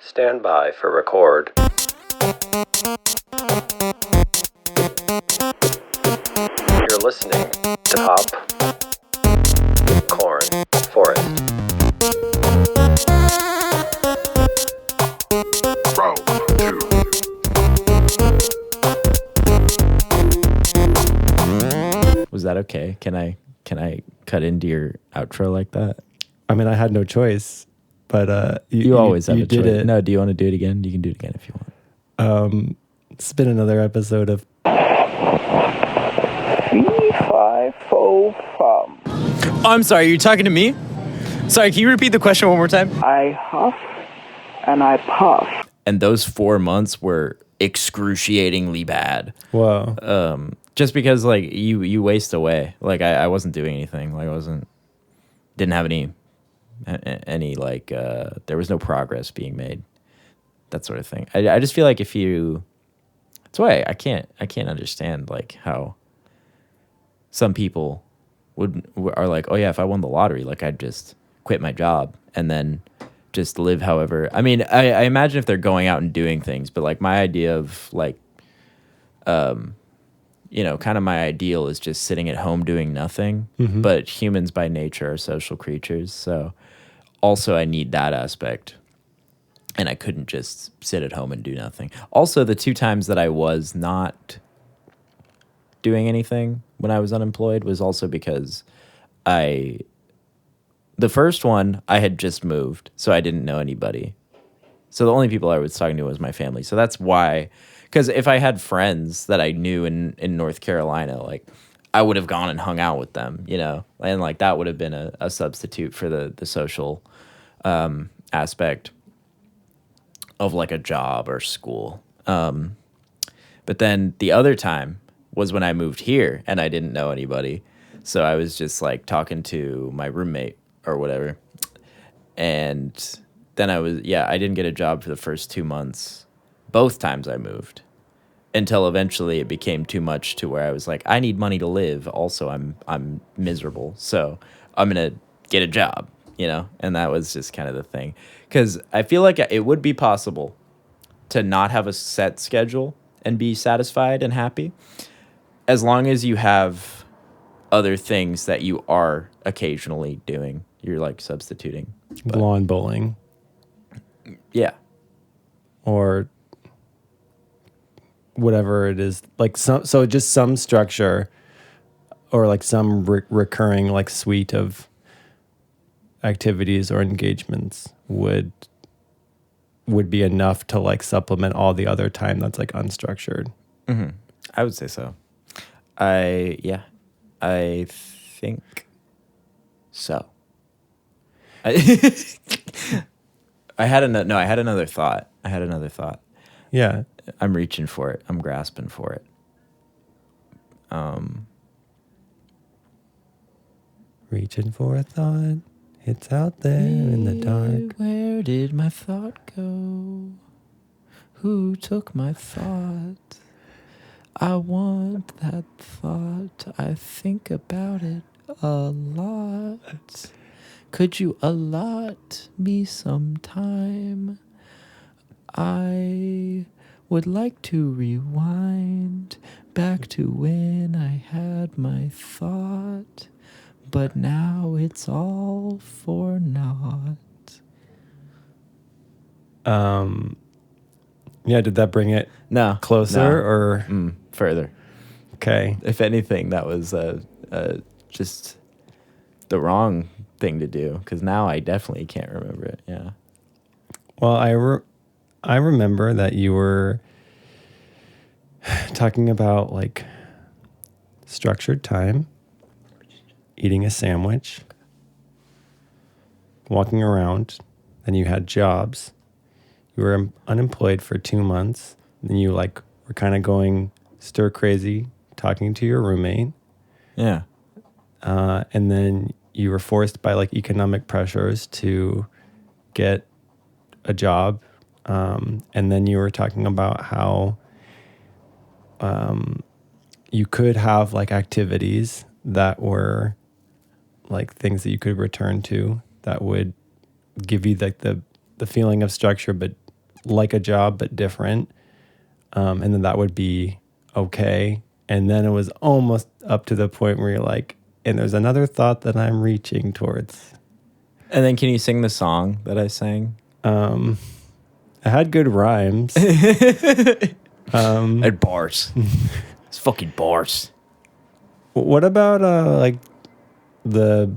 Stand by for record. You're listening to Popcorn Forest. Round 2. Was that okay? Can I cut into your outro like that? I mean, I had no choice, but You always have a did choice. it. No, do you want to do it again? You can do it again if you want. It's been another episode of Oh, I'm sorry. You're talking to me? Sorry, can you repeat the question one more time? I huff and I puff. And those 4 months were excruciatingly bad. Whoa. Just because like you waste away. Like I wasn't doing anything. Like didn't have any like there was no progress being made. That sort of thing. I just feel like that's why I can't understand like how some people are like, oh yeah, if I won the lottery, like I'd just quit my job and then just live however. I mean, I imagine if they're going out and doing things, but like my idea of like kind of my ideal is just sitting at home doing nothing. Mm-hmm. But humans by nature are social creatures, so also I need that aspect. And I couldn't just sit at home and do nothing. Also, the 2 times that I was not doing anything when I was unemployed was also because the first one, I had just moved, so I didn't know anybody. So the only people I was talking to was my family. So that's why, because if I had friends that I knew in North Carolina, like I would have gone and hung out with them, and like that would have been a substitute for the social aspect of like a job or school. But then the other time was when I moved here and I didn't know anybody. So I was just like talking to my roommate or whatever. And then I didn't get a job for the first 2 months, both times I moved, until eventually it became too much to where I was like, I need money to live. Also, I'm miserable. So I'm going to get a job, and that was just kind of the thing. Because I feel like it would be possible to not have a set schedule and be satisfied and happy as long as you have other things that you are occasionally doing. You're like substituting. Lawn bowling. Yeah. Or whatever it is. Like so just some structure or like some recurring like suite of activities or engagements would be enough to like supplement all the other time that's like unstructured. Mm-hmm. I would say so. I think so. I had another thought. Yeah. I'm reaching for it. I'm grasping for it. Reaching for a thought. It's out there in the dark. Where did my thought go? Who took my thought? I want that thought. I think about it a lot. Could you allot me some time? I would like to rewind back to when I had my thought. But now it's all for naught. Yeah, did that bring it closer or further? Okay. If anything, that was just the wrong thing to do, because now I definitely can't remember it. Yeah. Well, I remember that you were talking about like structured time, eating a sandwich, walking around, then you had jobs. You were unemployed for 2 months. Then you like were kind of going stir crazy, talking to your roommate. Yeah. And then you were forced by like economic pressures to get a job. And then you were talking about how you could have like activities that were like things that you could return to that would give you like the feeling of structure, but like a job but different, and then that would be okay. And then it was almost up to the point where you're like, and there's another thought that I'm reaching towards. And then can you sing the song that I sang? It had good rhymes. At bars. It's fucking bars. What about like the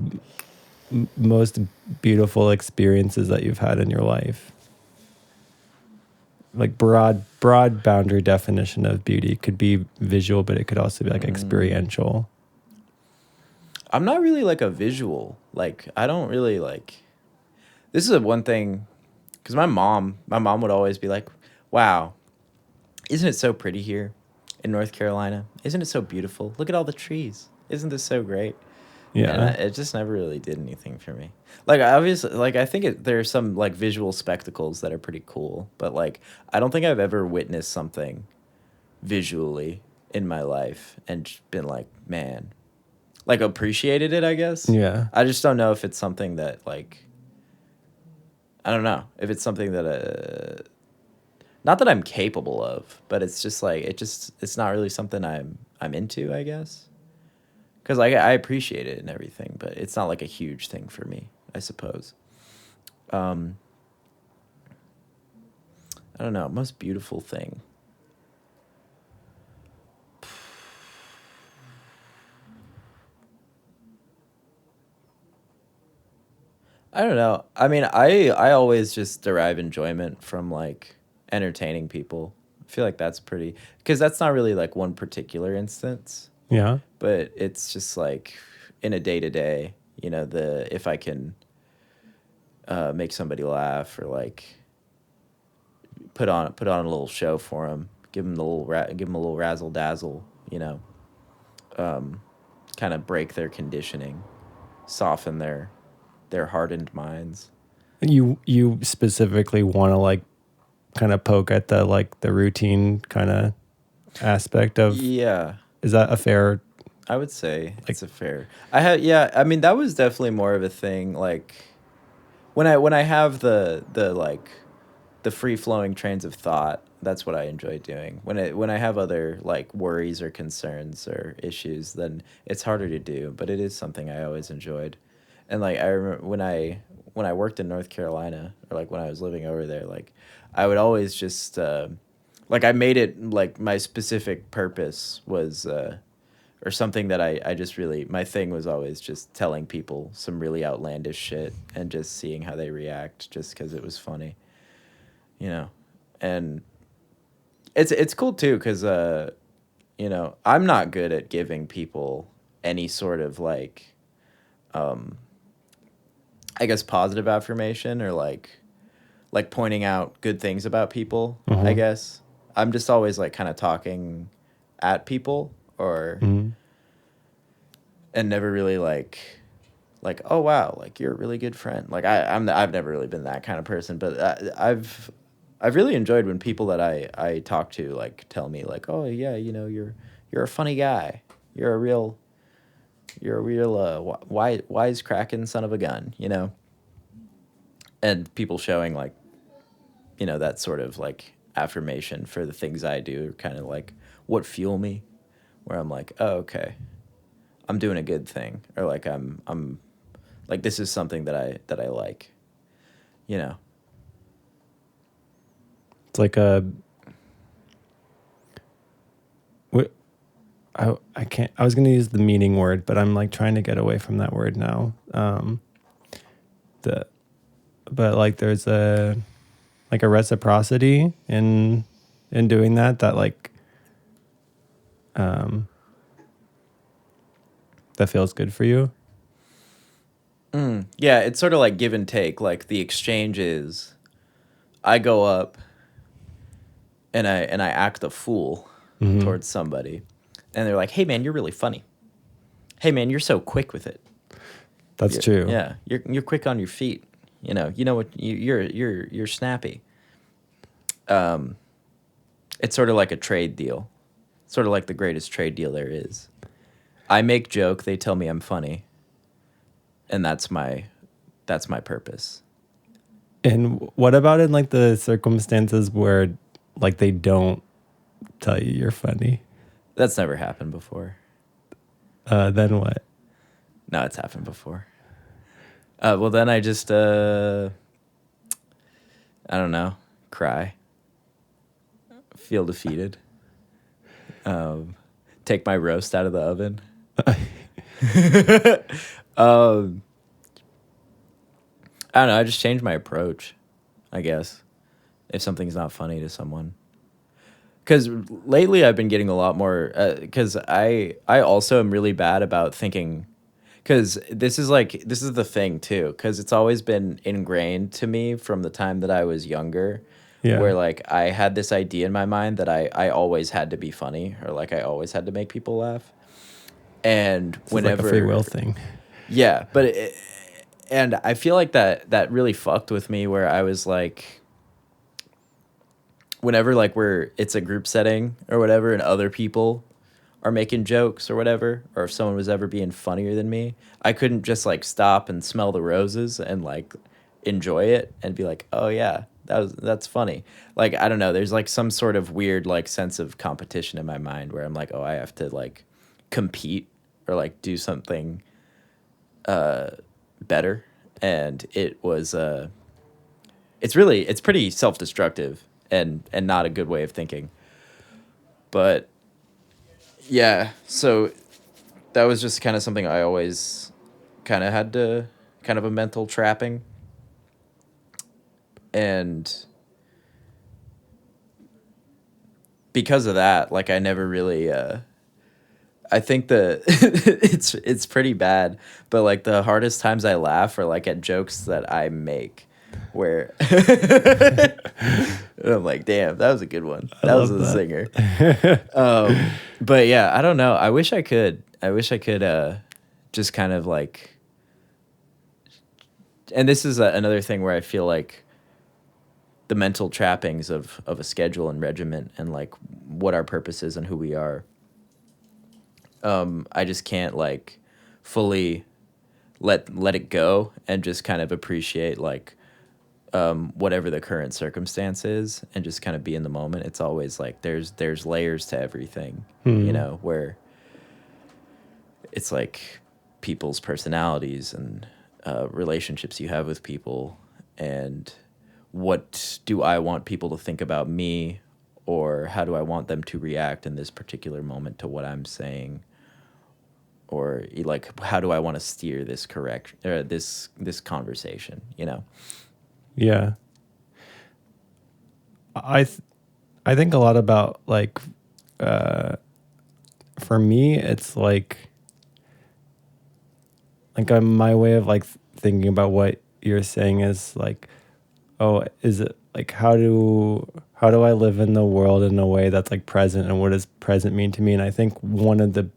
most beautiful experiences that you've had in your life? Like broad boundary definition of beauty. It could be visual, but it could also be like experiential. I'm not really like a visual. Like, I don't really like. This is a one thing, because my mom would always be like, "Wow, isn't it so pretty here in North Carolina? Isn't it so beautiful? Look at all the trees. Isn't this so great?" Yeah. And it just never really did anything for me. Like, obviously, like, I think there are some, like, visual spectacles that are pretty cool. But, like, I don't think I've ever witnessed something visually in my life and just been like, man, like, appreciated it, I guess. Yeah. I just don't know if it's something that, like, I don't know. If it's something that, not that I'm capable of, but it's just, like, it's not really something I'm into, I guess. Because I appreciate it and everything, but it's not like a huge thing for me, I suppose. I don't know. Most beautiful thing. I don't know. I mean, I always just derive enjoyment from, like, entertaining people. I feel like that's pretty... Because that's not really, like, one particular instance. Yeah. But it's just like in a day-to-day, you know, if I can make somebody laugh or like put on a little show for them, give them a little razzle dazzle, you know, kind of break their conditioning, soften their hardened minds. You specifically want to like kind of poke at the like the routine kind of aspect of... Yeah. Is that a fair... I would say it's a fair... I mean, that was definitely more of a thing, like, when I have the like, the free-flowing trains of thought, that's what I enjoy doing. When I have other, like, worries or concerns or issues, then it's harder to do, but it is something I always enjoyed. And, like, I remember when I worked in North Carolina, or, like, when I was living over there, like, I would always just... like, I made it, like, my specific purpose was, or something that I just really, my thing was always just telling people some really outlandish shit and just seeing how they react just because it was funny, you know? And it's cool, too, because, you know, I'm not good at giving people any sort of, like, I guess positive affirmation or, like pointing out good things about people, I guess. I'm just always like kind of talking at people or and never really like oh wow, like you're a really good friend. Like I've never really been that kind of person, but I've really enjoyed when people that I talk to like tell me like, oh yeah, you know, you're a funny guy. You're a real wise cracking son of a gun, you know. And people showing like, you know, that sort of like affirmation for the things I do, kind of like what fuel me, where I'm like, oh, okay, I'm doing a good thing, or like I'm like this is something that I like, you know. It's like a... I can't... I was going to use the meaning word, but I'm like trying to get away from that word now. But like there's a reciprocity in doing that like that feels good for you. Yeah, it's sort of like give and take. Like the exchange is I go up and I act a fool towards somebody, and they're like, hey man, you're really funny. Hey man, you're so quick with it. That's true. Yeah, you're quick on your feet. You know what you're snappy. It's sort of like a trade deal, sort of like the greatest trade deal there is. I make joke, they tell me I'm funny, and that's my purpose. And what about in like the circumstances where like they don't tell you you're funny? That's never happened before. Then what? No, it's happened before. Well, then I just, I don't know, cry, feel defeated, take my roast out of the oven. I don't know. I just changed my approach, I guess, if something's not funny to someone. Because lately I've been getting a lot more, because I also am really bad about thinking, because this is the thing too, because it's always been ingrained to me from the time that I was younger, Yeah. where like I had this idea in my mind that I always had to be funny, or like I always had to make people laugh. And It's whenever like a free will thing. yeah, but and I feel like that really fucked with me, where I was like, whenever like it's a group setting or whatever, and other people are making jokes or whatever, or if someone was ever being funnier than me, I couldn't just like stop and smell the roses and like enjoy it and be like, oh yeah, that's funny. Like, I don't know, there's like some sort of weird like sense of competition in my mind where I'm like, oh, I have to like compete or like do something better. And it was it's pretty self-destructive and not a good way of thinking. But yeah, so that was just kind of something I always kind of had to, kind of a mental trapping. And because of that, like I never really I think it's pretty bad, but like the hardest times I laugh are like at jokes that I make, where and I'm like, damn, that was a good one. That was a zinger. But yeah, I don't know. I wish I could just kind of like, and this is another thing where I feel like the mental trappings of a schedule and regiment and like what our purpose is and who we are. I just can't like fully let it go and just kind of appreciate like whatever the current circumstance is and just kind of be in the moment. It's always like there's layers to everything, you know, where it's like people's personalities and relationships you have with people, and what do I want people to think about me, or how do I want them to react in this particular moment to what I'm saying, or like how do I want to steer this this conversation, you know? Yeah. I think a lot about like for me it's like my way of like thinking about what you're saying is like, oh, is it like how do I live in the world in a way that's like present, and what does present mean to me? And I think one of the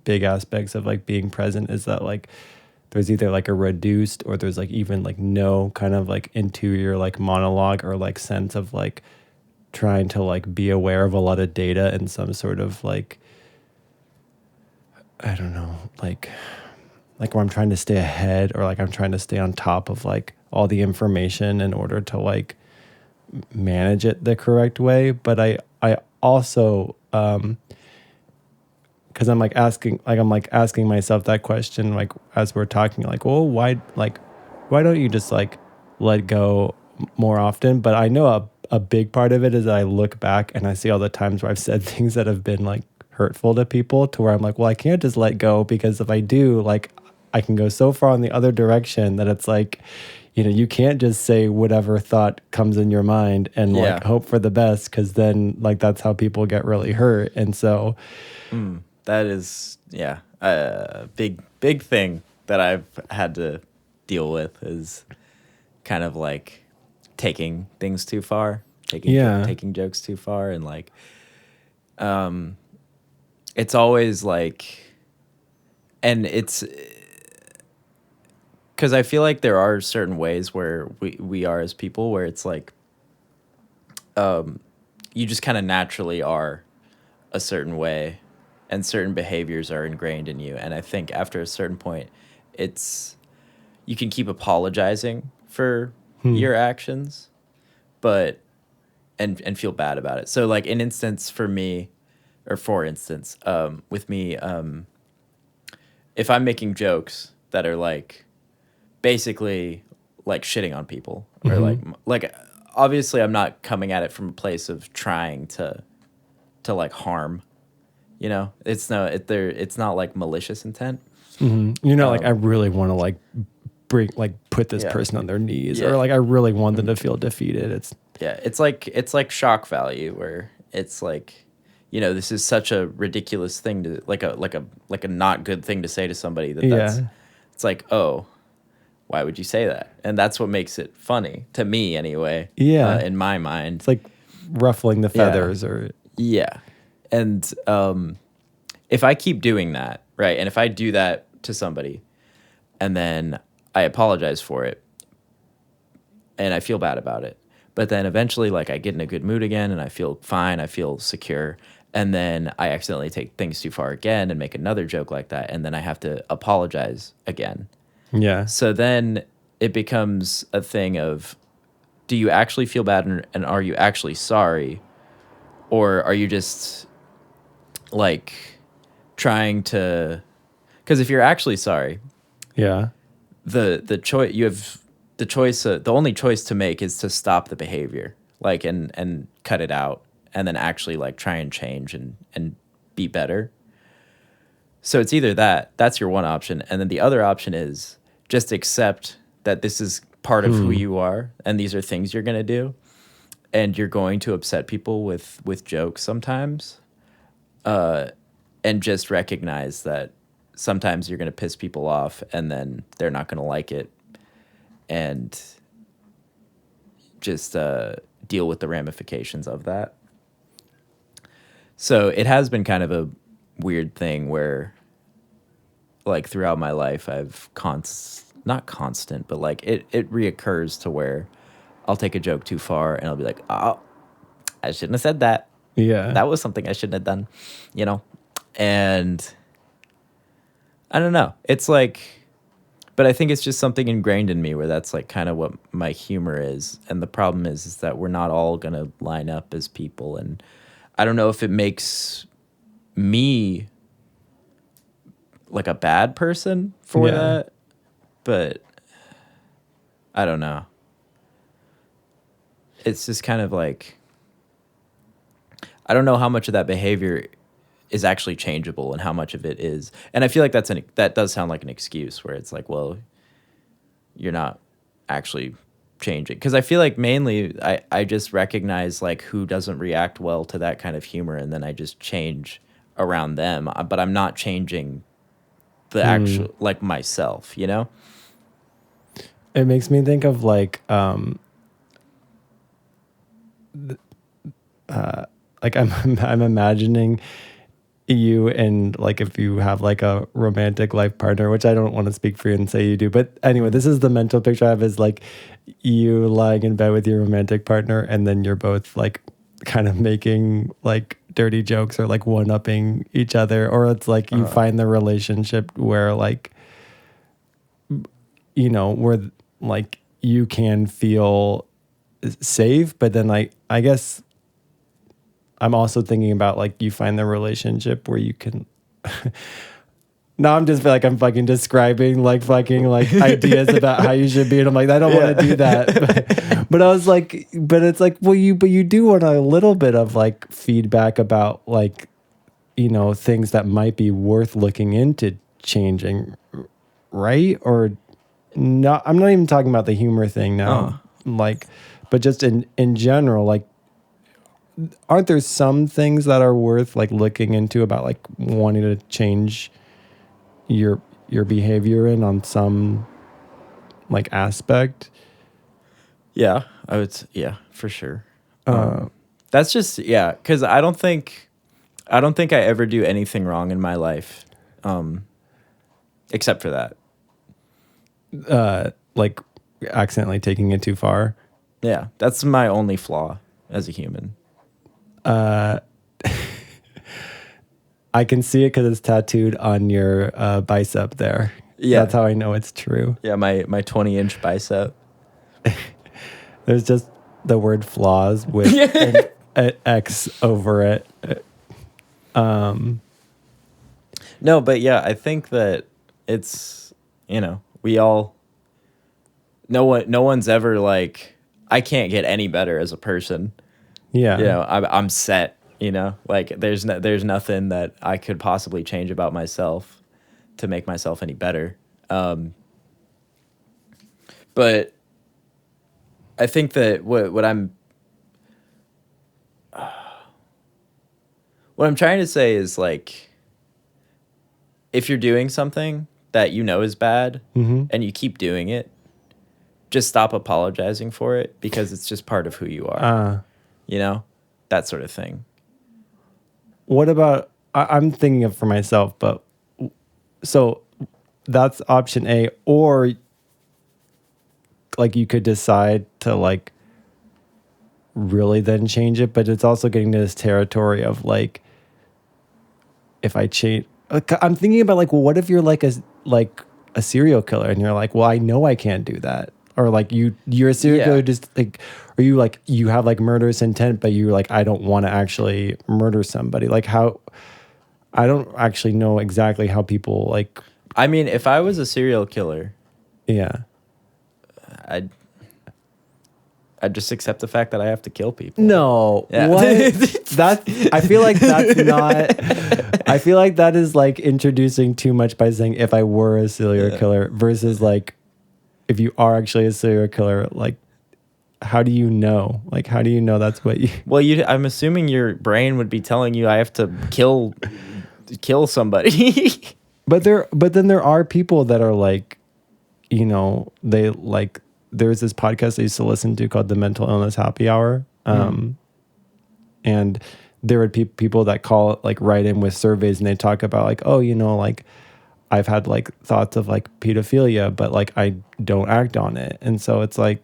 big aspects of like being present is that like there's either like a reduced or there's like even like no kind of like interior like monologue or like sense of like trying to like be aware of a lot of data and some sort of like, I don't know, like where I'm trying to stay ahead, or like I'm trying to stay on top of like all the information in order to like manage it the correct way. But I also because I'm asking myself that question like as we're talking, like, well, why don't you just like let go more often? But I know a big part of it is that I look back and I see all the times where I've said things that have been like hurtful to people, to where I'm like, well, I can't just let go, because if I do, like I can go so far in the other direction that it's like, you know, you can't just say whatever thought comes in your mind and like hope for the best, because then like that's how people get really hurt. And so that is a big thing that I've had to deal with, is kind of like taking things too far, taking jokes too far, and like it's always like, and it's because I feel like there are certain ways where we are as people where it's like you just kind of naturally are a certain way, and certain behaviors are ingrained in you. And I think after a certain point, you can keep apologizing for your actions, but and feel bad about it. So like for instance, with me, if I'm making jokes that are like basically like shitting on people or like obviously I'm not coming at it from a place of trying to like harm, you know, it's not like malicious intent. You're not like, I really want to like put this person on their knees, or like I really want them to feel defeated. It's like shock value, where it's like, you know, this is such a ridiculous thing to like a not good thing to say to somebody that's it's like, oh, why would you say that? And that's what makes it funny to me anyway. In my mind, it's like ruffling the feathers and if I keep doing that, right, and if I do that to somebody and then I apologize for it and I feel bad about it, but then eventually like I get in a good mood again and I feel fine, I feel secure, and then I accidentally take things too far again and make another joke like that, and then I have to apologize again. So then it becomes a thing of, do you actually feel bad and are you actually sorry, or are you just like trying to, because if you're actually sorry, the choice you have, the only choice to make is to stop the behavior, like and cut it out, and then actually like try and change and be better. So it's either that's your one option, and then the other option is just accept that this is part of who you are, and these are things you're gonna do, and you're going to upset people with jokes sometimes, and just recognize that sometimes you're gonna piss people off, and then they're not gonna like it, and just deal with the ramifications of that. So it has been kind of a weird thing where, like, throughout my life, I've not constant, but like it reoccurs to where I'll take a joke too far and I'll be like, oh, I shouldn't have said that. That was something I shouldn't have done, you know? And I don't know. It's like, but I think it's just something ingrained in me where that's like kind of what my humor is. And the problem is that we're not all going to line up as people. And I don't know if it makes me like a bad person for that, but I don't know. It's just kind of like, I don't know how much of that behavior is actually changeable and how much of it is. And I feel like that does sound like an excuse where it's like, well, you're not actually changing. Because I feel like mainly I just recognize like who doesn't react well to that kind of humor, and then I just change around them. But I'm not changing the actual, like, myself, you know? It makes me think of like I'm imagining you, and like if you have like a romantic life partner, which I don't want to speak for you and say you do, but anyway, this is the mental picture I have, is like you lying in bed with your romantic partner, and then you're both like kind of making like dirty jokes or like one-upping each other, or it's like you find the relationship where like, you know, where like you can feel safe, but then I guess I'm also thinking about like you find the relationship where you can now I'm just like I'm fucking describing like fucking like ideas about how you should be, and I'm like, I don't want to do that. But I was like, but it's like, well, you do want a little bit of like feedback about like, you know, things that might be worth looking into changing, right? Or not. I'm not even talking about the humor thing now, like, but just in general, like, aren't there some things that are worth like looking into about like wanting to change your behavior in on some like aspect? Yeah, for sure. That's just, because I don't think I ever do anything wrong in my life, except for that. Like accidentally taking it too far. Yeah, that's my only flaw as a human. I can see it because it's tattooed on your bicep there. Yeah, that's how I know it's true. Yeah, my 20-inch bicep. There's just the word flaws with an X over it. No, but yeah, I think that it's, we all, no one's ever like, I can't get any better as a person. Yeah. I'm set, like there's nothing that I could possibly change about myself to make myself any better. But I think that what I'm trying to say is like, if you're doing something that is bad and you keep doing it, just stop apologizing for it because it's just part of who you are. That sort of thing. What about, I'm thinking of for myself, but so that's option A, or like you could decide to like really then change it, but it's also getting to this territory of like, if I change, I'm thinking about like, well, what if you're like a serial killer and you're like, well, I know I can't do that. Or like you're a serial killer, just like, or you like, you have like murderous intent, but you're like, I don't want to actually murder somebody. Like how, I don't actually know exactly how people like. I mean, if I was a serial killer, Yeah. I'd just accept the fact that I have to kill people. No, Yeah. what? I feel like that's not. I feel like that is like introducing too much by saying if I were a serial killer versus like if you are actually a serial killer. Like, how do you know? Like, how do you know that's what you? Well, I'm assuming your brain would be telling you I have to kill somebody. But then there are people that are like, they like. There's this podcast I used to listen to called the Mental Illness Happy Hour. And there would be people that write in with surveys and they talk about like, oh, like I've had like thoughts of like pedophilia, but like I don't act on it. And so it's like,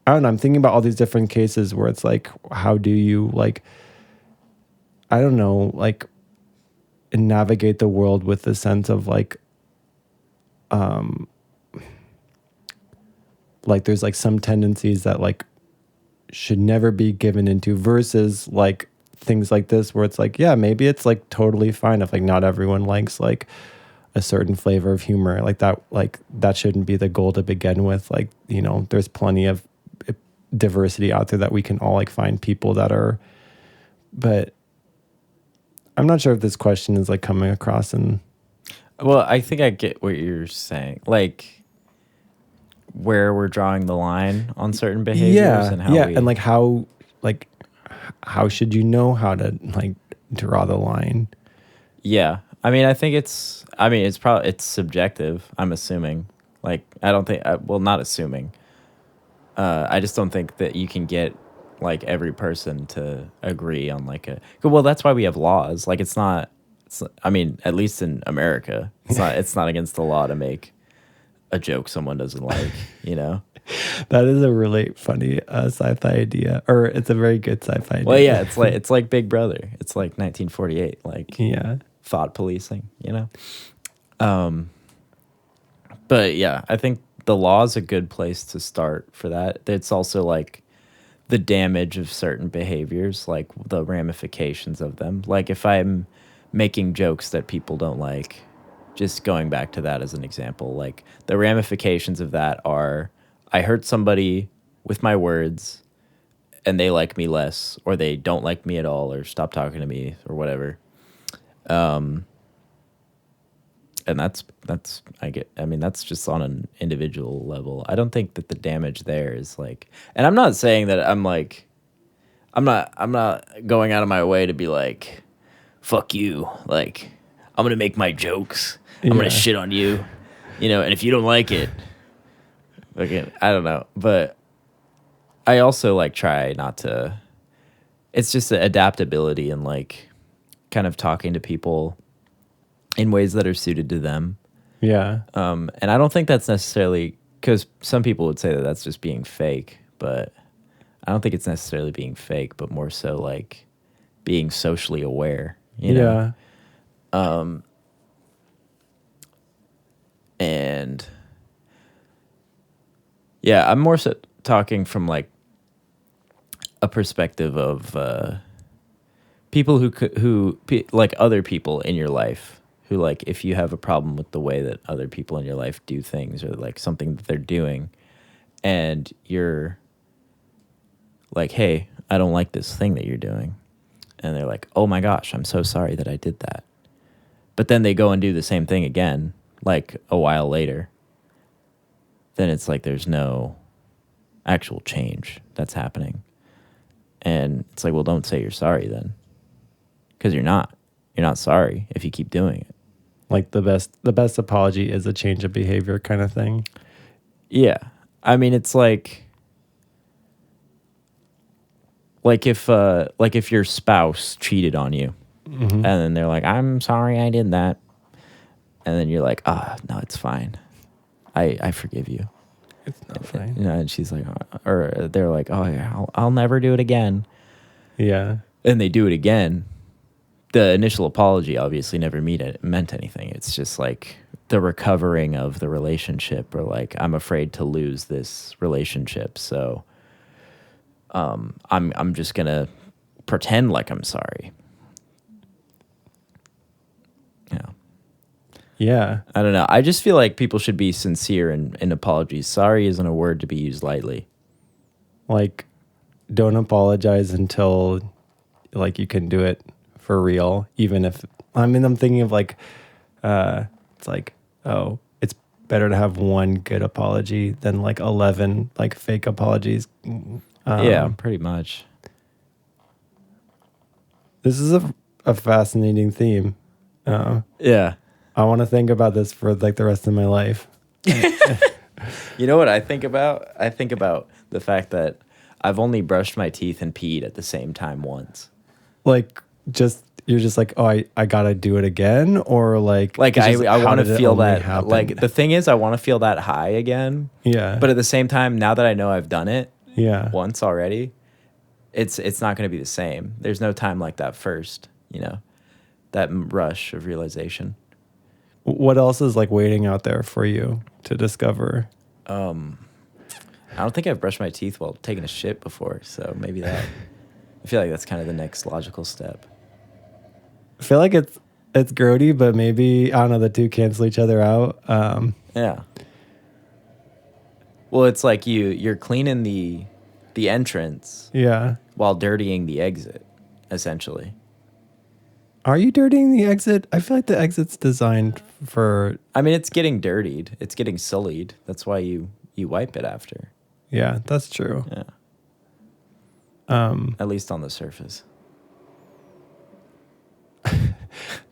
I don't know, I'm thinking about all these different cases where it's like, how do you like, I don't know, like navigate the world with the sense of like there's like some tendencies that like should never be given into versus like things like this where it's like, yeah, maybe it's like totally fine if like not everyone likes like a certain flavor of humor like that shouldn't be the goal to begin with. Like, there's plenty of diversity out there that we can all like find people that are, but I'm not sure if this question is like coming across and. Well, I think I get what you're saying. Like, where we're drawing the line on certain behaviors and how and like how should you know how to like draw the line? Yeah. I mean, I think it's subjective, I'm assuming. Like, I don't think, not assuming. I just don't think that you can get like every person to agree on like well, that's why we have laws. Like I mean, at least in America, it's not against the law to make a joke someone doesn't like, That is a really funny sci-fi idea, or it's a very good sci-fi idea. Well, yeah, it's like Big Brother. It's like 1948, like thought policing, But yeah, I think the law is a good place to start for that. It's also like the damage of certain behaviors, like the ramifications of them. Like if I'm making jokes that people don't like, just going back to that as an example, like the ramifications of that are I hurt somebody with my words and they like me less, or they don't like me at all, or stop talking to me, or whatever. And that's just on an individual level. I don't think that the damage there is like, and I'm not saying that I'm not going out of my way to be like, fuck you. Like, I'm going to make my jokes. I'm going to shit on you, and if you don't like it, again, I don't know. But I also like try not to, it's just the adaptability and like kind of talking to people in ways that are suited to them. Yeah. And I don't think that's necessarily, because some people would say that that's just being fake, but I don't think it's necessarily being fake, but more so like being socially aware, Yeah. And yeah, I'm more so talking from like a perspective of people like other people in your life who, like, if you have a problem with the way that other people in your life do things or like something that they're doing and you're like, hey, I don't like this thing that you're doing. And they're like, oh my gosh, I'm so sorry that I did that. But then they go and do the same thing again, like a while later. Then it's like there's no actual change that's happening. And it's like, well, don't say you're sorry then. Because you're not. You're not sorry if you keep doing it. Like the best apology is a change of behavior kind of thing. Yeah. I mean, it's like if your spouse cheated on you and then they're like, I'm sorry I did that. And then you're like, no, it's fine. I forgive you. It's not fine. You know, and she's like, or they're like, oh yeah, I'll never do it again. Yeah. And they do it again. The initial apology obviously never meant anything. It's just like the recovering of the relationship, or like, I'm afraid to lose this relationship, so I'm just gonna pretend like I'm sorry. Yeah. Yeah. I don't know. I just feel like people should be sincere in apologies. Sorry isn't a word to be used lightly. Like, don't apologize until like you can do it for real. Even if, I'm thinking of like, it's like, oh, it's better to have one good apology than like 11 like fake apologies. Yeah, pretty much. This is a fascinating theme. Yeah. I want to think about this for like the rest of my life. You know what I think about? I think about the fact that I've only brushed my teeth and peed at the same time once. Like, you're just like, oh, I gotta do it again, or like Like, it's just, I how want to did it feel only that. happen? Like, the thing is, I want to feel that high again. Yeah. But at the same time, now that I know I've done it yeah. once already, it's not going to be the same. There's no time like that first, that rush of realization. What else is like waiting out there for you to discover? I don't think I've brushed my teeth while taking a shit before, so maybe that. I feel like that's kind of the next logical step. I feel like it's grody, but maybe, I don't know, the two cancel each other out. Yeah. Well, it's like you're cleaning the entrance Yeah. while dirtying the exit, essentially. Are you dirtying the exit? I feel like the exit's designed for... I mean, it's getting dirtied. It's getting sullied. That's why you wipe it after. Yeah, that's true. Yeah. At least on the surface.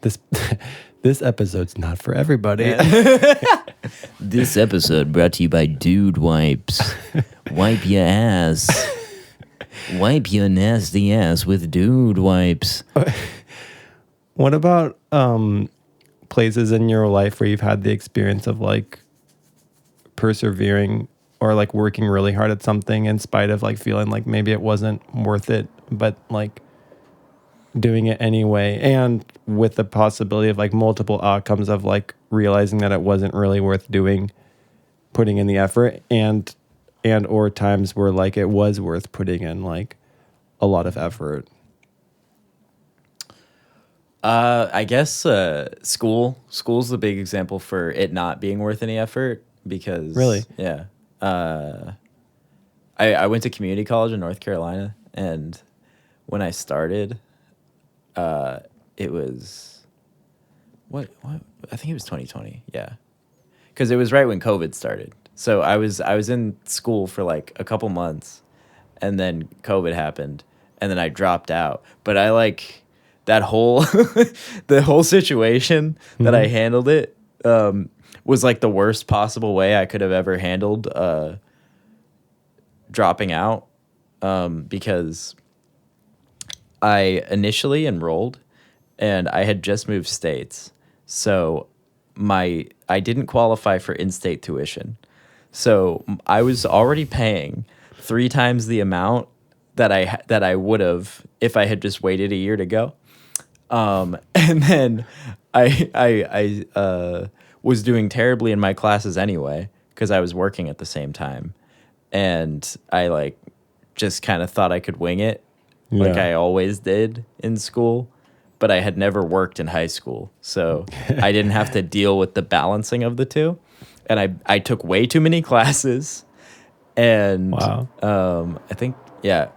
This episode's not for everybody. This episode brought to you by Dude Wipes. Wipe your ass. Wipe your nasty ass with Dude Wipes. What about places in your life where you've had the experience of like persevering or like working really hard at something in spite of like feeling like maybe it wasn't worth it, but like doing it anyway, and with the possibility of like multiple outcomes of like realizing that it wasn't really worth doing, putting in the effort, and or times where like it was worth putting in like a lot of effort? I guess school's the big example for it not being worth any effort, because Really? Yeah. I went to community college in North Carolina, and when I started, it was what I think it was 2020. Yeah. Cuz it was right when COVID started. So I was in school for like a couple months, and then COVID happened, and then I dropped out. But I like that whole the whole situation that I handled it was like the worst possible way I could have ever handled dropping out, because I initially enrolled and I had just moved states. So I didn't qualify for in-state tuition. So I was already paying 3 times the amount that I would have if I had just waited a year to go. And then I was doing terribly in my classes anyway, because I was working at the same time. and I like just kind of thought I could wing it, like I always did in school. But I had never worked in high school, so I didn't have to deal with the balancing of the two. And I took way too many classes, and I think I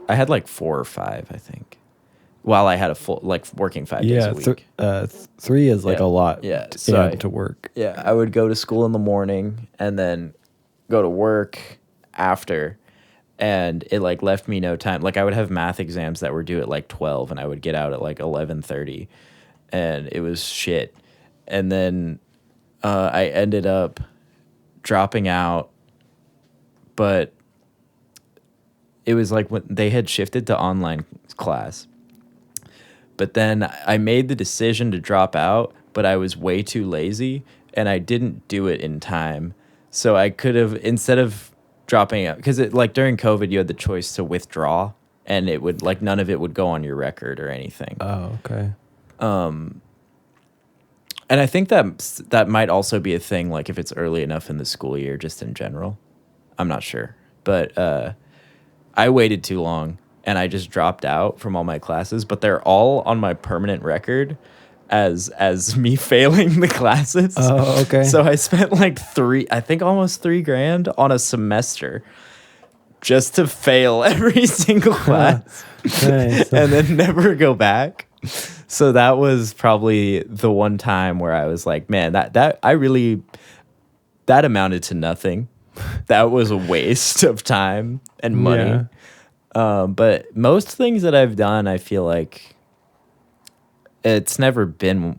had like 4 or 5, I think, while I had a full like working 5 days a week. 3 is like a lot. Yeah, so to work. Yeah, I would go to school in the morning and then go to work after. And it like left me no time. Like I would have math exams that were due at like 12 and I would get out at like 11:30 and it was shit. And then I ended up dropping out, but it was like when they had shifted to online class. But then I made the decision to drop out, but I was way too lazy and I didn't do it in time. So I could have, instead of dropping out, because it like during COVID you had the choice to withdraw and it would like none of it would go on your record or anything. Oh, okay. And I think that might also be a thing, like if it's early enough in the school year, just in general. I'm not sure, but I waited too long and I just dropped out from all my classes, but they're all on my permanent record as me failing the classes. Oh, okay. So I spent like almost $3,000 on a semester just to fail every single class Nice. and then never go back. So that was probably the one time where I was like, man, that amounted to nothing. That was a waste of time and money. Yeah. But most things that I've done, I feel like it's never been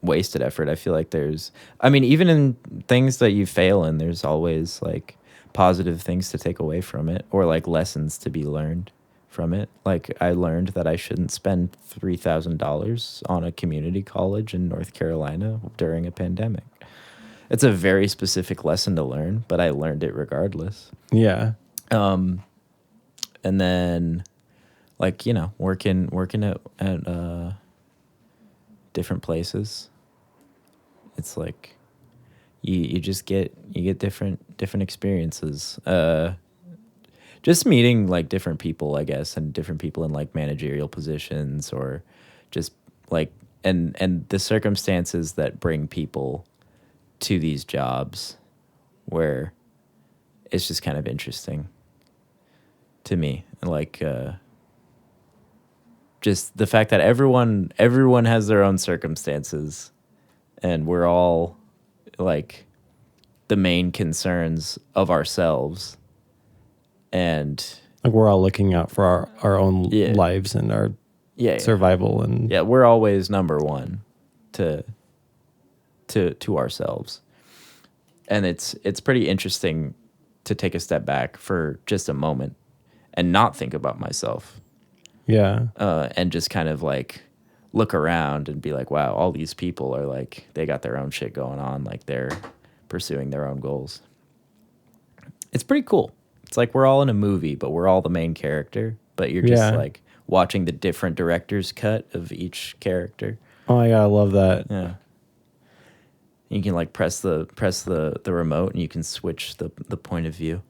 wasted effort. I feel like even in things that you fail in, there's always like positive things to take away from it or like lessons to be learned from it. Like I learned that I shouldn't spend $3,000 on a community college in North Carolina during a pandemic. It's a very specific lesson to learn, but I learned it regardless. Yeah. And then like, working at different places, it's like you just get different experiences, just meeting like different people, I guess, and different people in like managerial positions or just like and the circumstances that bring people to these jobs where it's just kind of interesting to me. Like just the fact that everyone has their own circumstances and we're all like the main concerns of ourselves, and Like we're all looking out for our own lives and our survival and we're always number one to ourselves. And it's pretty interesting to take a step back for just a moment and not think about myself. Yeah. And just kind of like look around and be like, wow, all these people are like, they got their own shit going on. Like they're pursuing their own goals. It's pretty cool. It's like we're all in a movie, but we're all the main character. But you're just like watching the different director's cut of each character. Oh my God, I love that. Yeah. You can like press the remote and you can switch the point of view.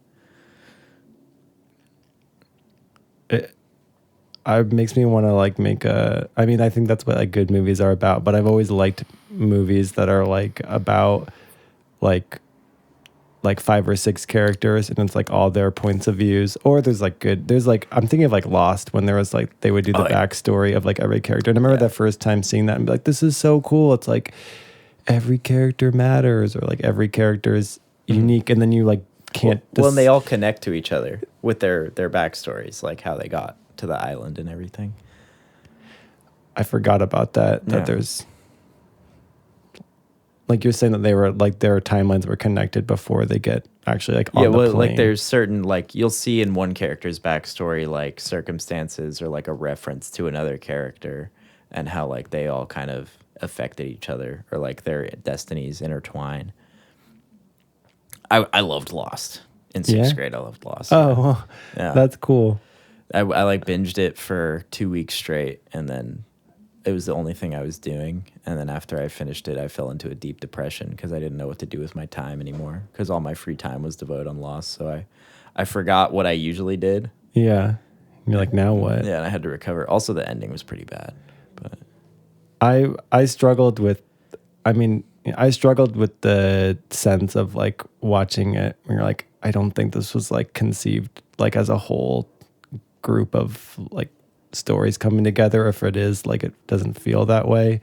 It makes me want to like make I mean, I think that's what like good movies are about, but I've always liked movies that are like about like 5 or 6 characters and it's like all their points of views, or there's like I'm thinking of like Lost, when there was like they would do the backstory of like every character. And I remember the first time seeing that and be like, this is so cool. It's like every character matters, or like every character is unique, and then you like can't well, and they all connect to each other with their backstories, like how they got to the island and everything. I forgot about that there's like you're saying that they were like their timelines were connected before they get actually like on the plane. Like there's certain like you'll see in one character's backstory like circumstances or like a reference to another character and how like they all kind of affected each other or like their destinies intertwine. I loved Lost in 6th grade. I loved Lost. Oh, yeah. That's cool. I like binged it for 2 weeks straight, and then it was the only thing I was doing. And then after I finished it, I fell into a deep depression because I didn't know what to do with my time anymore because all my free time was devoted on Lost. So I forgot what I usually did. Yeah. You're like, now what? Yeah, and I had to recover. Also, the ending was pretty bad. But I struggled with, I struggled with the sense of like watching it. Where you're like, I don't think this was like conceived like as a whole group of like stories coming together. If it is, like, it doesn't feel that way.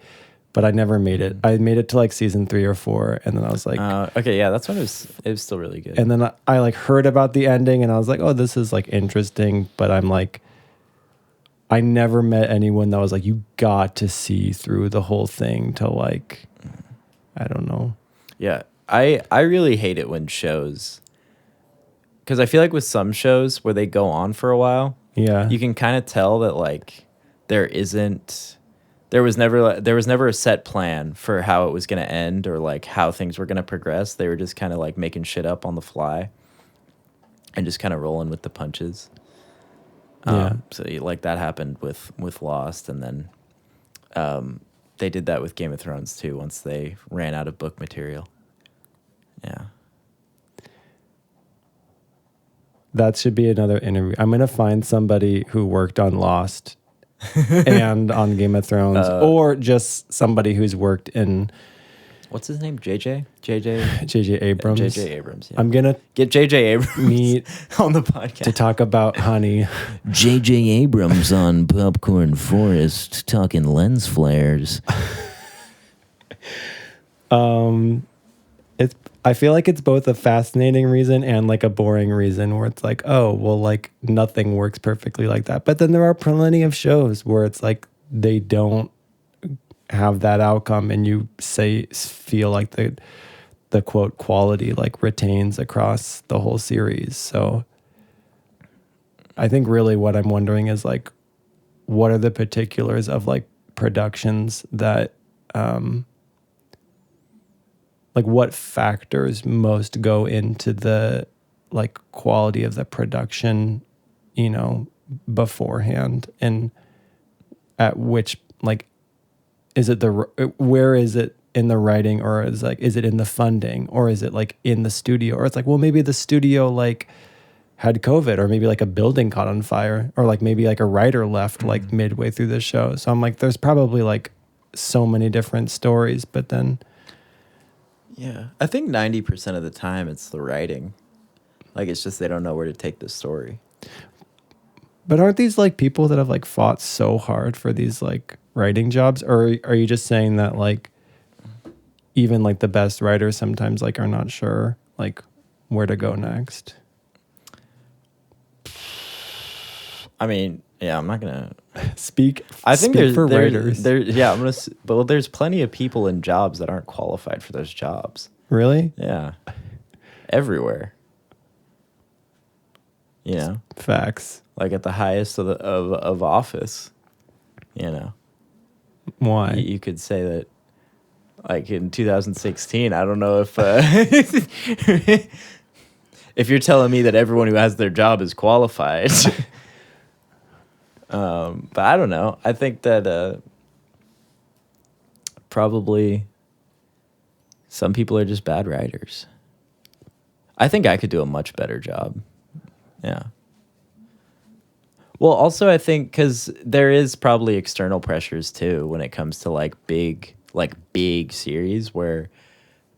But I never made it. I made it to like season 3 or 4, and then I was like, okay, yeah, that's when it was still really good. and then I like heard about the ending, and I was like, oh, this is like interesting. But I'm like, I never met anyone that was like, you got to see through the whole thing to like, I don't know. Yeah, I really hate it when shows, because I feel like with some shows where they go on for a while, Yeah. you can kind of tell that like there was never a set plan for how it was going to end or like how things were going to progress. They were just kind of like making shit up on the fly and just kind of rolling with the punches. Yeah. So like that happened with Lost, and then they did that with Game of Thrones too once they ran out of book material. Yeah. That should be another interview. I'm going to find somebody who worked on Lost and on Game of Thrones, or just somebody who's worked in What's his name? JJ J.J. Abrams. JJ Abrams. Yeah. I'm going to Get JJ Abrams meet on the podcast to talk about Honey. JJ Abrams on Popcorn Forest talking lens flares. I feel like it's both a fascinating reason and like a boring reason, where it's like, oh, well, like nothing works perfectly like that. But then there are plenty of shows where it's like they don't have that outcome, and you feel like the quote quality like retains across the whole series. So I think really what I'm wondering is like, what are the particulars of like productions that like what factors most go into the like quality of the production, you know, beforehand, and at which, like, is it where is it in the writing, or is it in the funding, or is it like in the studio, or it's like, well, maybe the studio like had COVID, or maybe like a building caught on fire, or like maybe like a writer left like midway through the show. So I'm like, there's probably like so many different stories, but then Yeah, I think 90% of the time it's the writing. Like, it's just they don't know where to take the story. But aren't these like people that have like fought so hard for these like writing jobs? Or are you just saying that like even like the best writers sometimes like are not sure like where to go next? I mean, yeah, I'm not gonna Speak. I think speak for writers. Yeah, but there's plenty of people in jobs that aren't qualified for those jobs. Really? Yeah, everywhere. You know, Facts. like at the highest of office. You know, Why? you could say that. Like in 2016, I don't know if if you're telling me that everyone who has their job is qualified. But I don't know. I think that probably some people are just bad writers. I think I could do a much better job. Yeah. Well, also I think because there is probably external pressures too when it comes to like big series where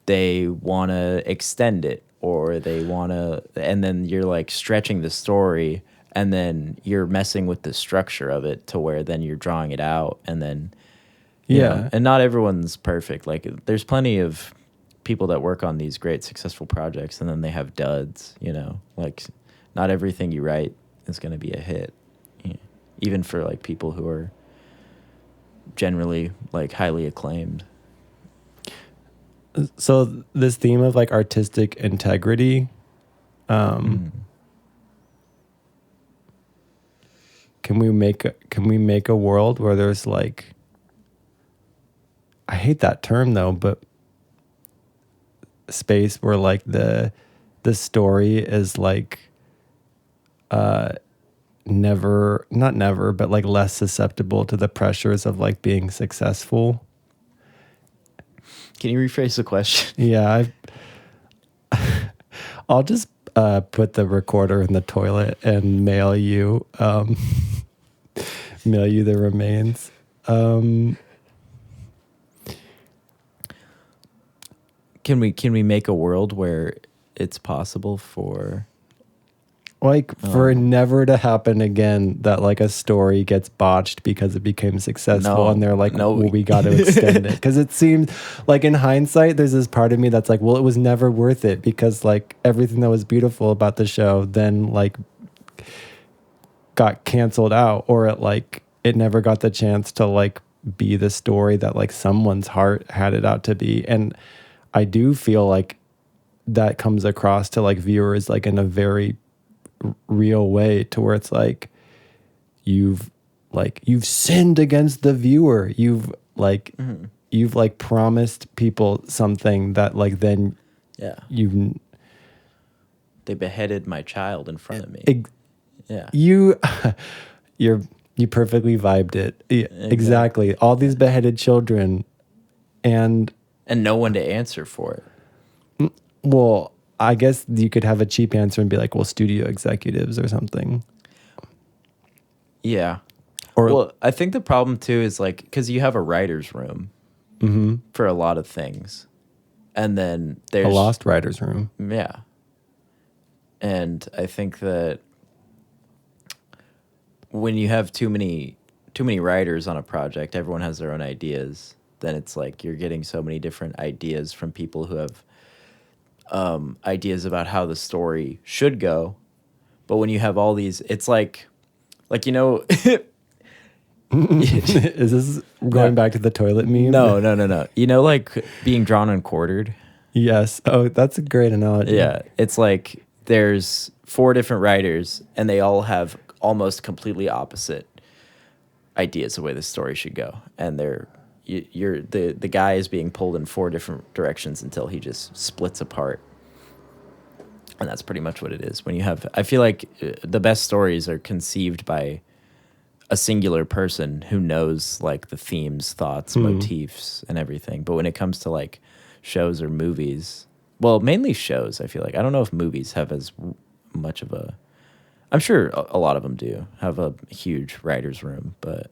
they want to extend it, or they want to, and then you're like stretching the story, and then you're messing with the structure of it to where then you're drawing it out, and then you know, and not everyone's perfect. Like there's plenty of people that work on these great successful projects, and then they have duds, you know, like not everything you write is going to be a hit, even for like people who are generally like highly acclaimed. So this theme of like artistic integrity, can we make a world where there's like, I hate that term though, but space where like the story is like not never, but like less susceptible to the pressures of like being successful? Can you rephrase the question? Yeah, put the recorder in the toilet and mail you the remains. Can we make a world where it's possible for Like for it never to happen again that like a story gets botched because it became successful No, and they're like, no. well, we got to extend it. Because it seems like in hindsight, there's this part of me that's like, well, it was never worth it because like everything that was beautiful about the show then like got canceled out, or it never got the chance to like be the story that like someone's heart had it out to be. And I do feel like that comes across to like viewers like in a very real way, to where it's like you've sinned against the viewer. You've promised people something that like then they beheaded my child in front of me. You perfectly vibed it. Yeah, exactly. All these beheaded children and no one to answer for it. Well, I guess you could have a cheap answer and be like, well, studio executives or something. Yeah. Or well, I think the problem too is like, because you have a writer's room for a lot of things. And then there's a lost writer's room. Yeah. And I think that when you have too many writers on a project, everyone has their own ideas. Then it's like you're getting so many different ideas from people who have ideas about how the story should go. But when you have all these, it's like you know. Is this going back to the toilet meme? No. You know, like being drawn and quartered? Yes. Oh, that's a great analogy. Yeah. It's like there's 4 different writers and they all have almost completely opposite ideas of the way the story should go. And the guy is being pulled in 4 different directions until he just splits apart. And that's pretty much what it is. When you have, I feel like the best stories are conceived by a singular person who knows like the themes, thoughts, motifs, and everything. But when it comes to like shows or movies, well, mainly shows, I feel like. I don't know if movies have as much of a, I'm sure a lot of them do have a huge writer's room, but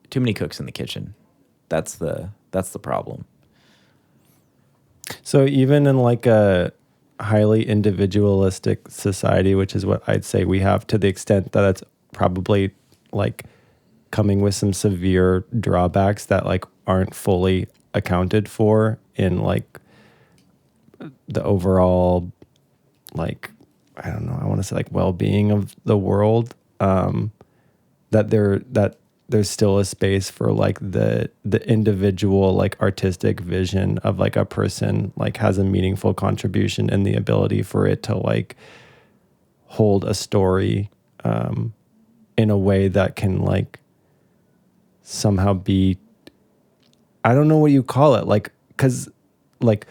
too many cooks in the kitchen. That's the problem. So even in like a highly individualistic society, which is what I'd say we have, to the extent that it's probably like coming with some severe drawbacks that like aren't fully accounted for in like the overall, like, I don't know, I want to say like well-being of the world, that there's still a space for like the individual like artistic vision of like a person like has a meaningful contribution and the ability for it to like hold a story in a way that can like somehow be, I don't know what you call it, like, because like,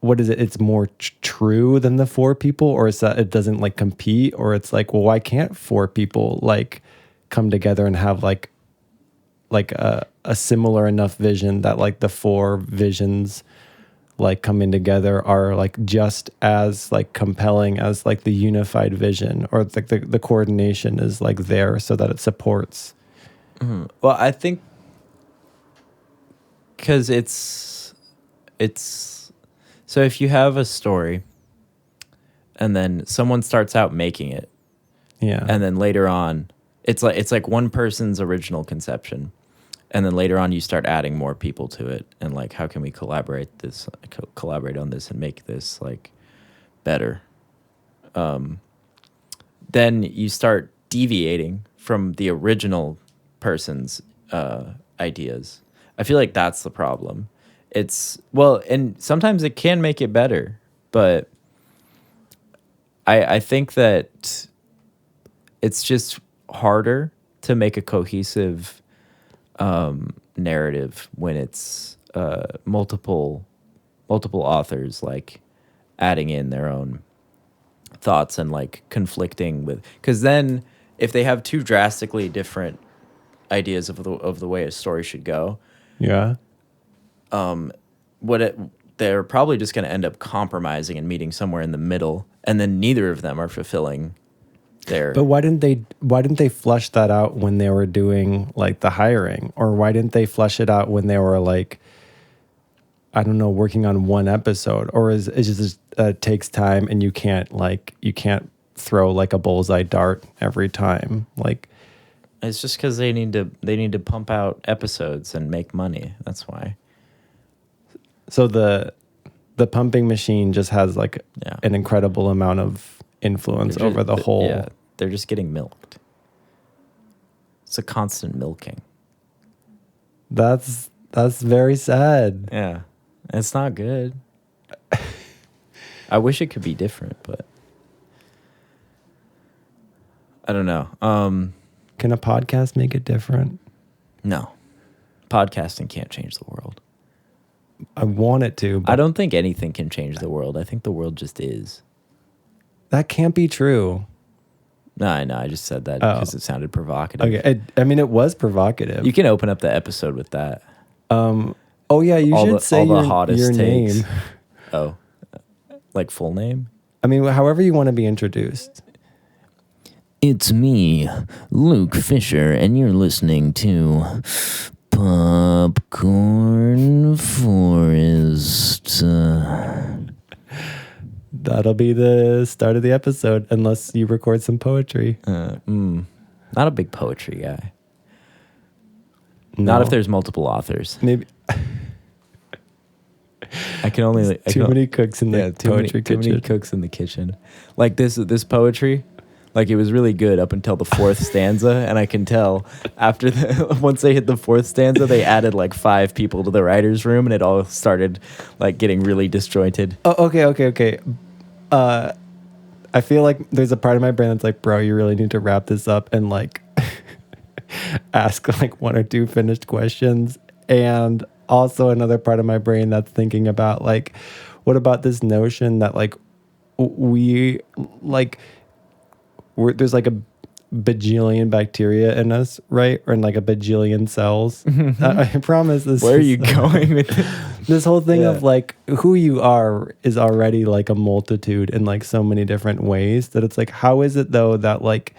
what is it? It's more true than the 4 people, or is that it doesn't like compete, or it's like, well, why can't 4 people like come together and have like a similar enough vision that like the 4 visions like coming together are like just as like compelling as like the unified vision, or like the coordination is like there so that it supports. Mm-hmm. Well, I think because it's so if you have a story and then someone starts out making it, yeah, and then later on it's like one person's original conception, and then later on you start adding more people to it, and like, how can we collaborate on this and make this like better? Then you start deviating from the original person's ideas. I feel like that's the problem. And sometimes it can make it better, but I think that it's just harder to make a cohesive narrative when it's multiple authors like adding in their own thoughts and like conflicting with, because then if they have 2 drastically different ideas of the way a story should go, yeah, then they're probably just going to end up compromising and meeting somewhere in the middle, and then neither of them are fulfilling their. But why didn't they flesh that out when they were doing like the hiring, or why didn't they flesh it out when they were like, I don't know, working on one episode? Or is it just takes time and you can't throw like a bullseye dart every time? Like, It's just because they need to pump out episodes and make money. That's why. so the pumping machine just has like Yeah. an incredible amount of influence They're over the whole. Yeah, they're just getting milked. It's a constant milking. That's very sad. Yeah, it's not good. I wish it could be different, but I don't know. Can a podcast make it different? No, podcasting can't change the world. I want it to, but I don't think anything can change the world. I think the world just is. that can't be true. No, I know. I just said that Oh. because it sounded provocative. Okay, I mean, it was provocative. You can open up the episode with that. Oh yeah, you All should the- say all the your, hottest your takes. name. Oh, like full name? I mean, however you want to be introduced. It's me, Luke Fisher, and you're listening to Popcorn Forest. That'll be the start of the episode, unless you record some poetry. Not a big poetry guy. No. Not if there's multiple authors. Maybe I can only too many cooks in the poetry too many kitchen. cooks in the kitchen. Like this poetry, like it was really good up until the fourth stanza, and I can tell after once they hit the fourth stanza, they added like 5 people to the writer's room, and it all started like getting really disjointed. Oh, okay. I feel like there's a part of my brain that's like, bro, you really need to wrap this up and like ask like 1 or 2 finished questions. And also another part of my brain that's thinking about like, what about this notion that like there's like a bajillion bacteria in us, right? Or in like a bajillion cells. I promise this. Where are is- you going with this? This whole thing Yeah. of like who you are is already like a multitude in like so many different ways that it's like, how is it though that like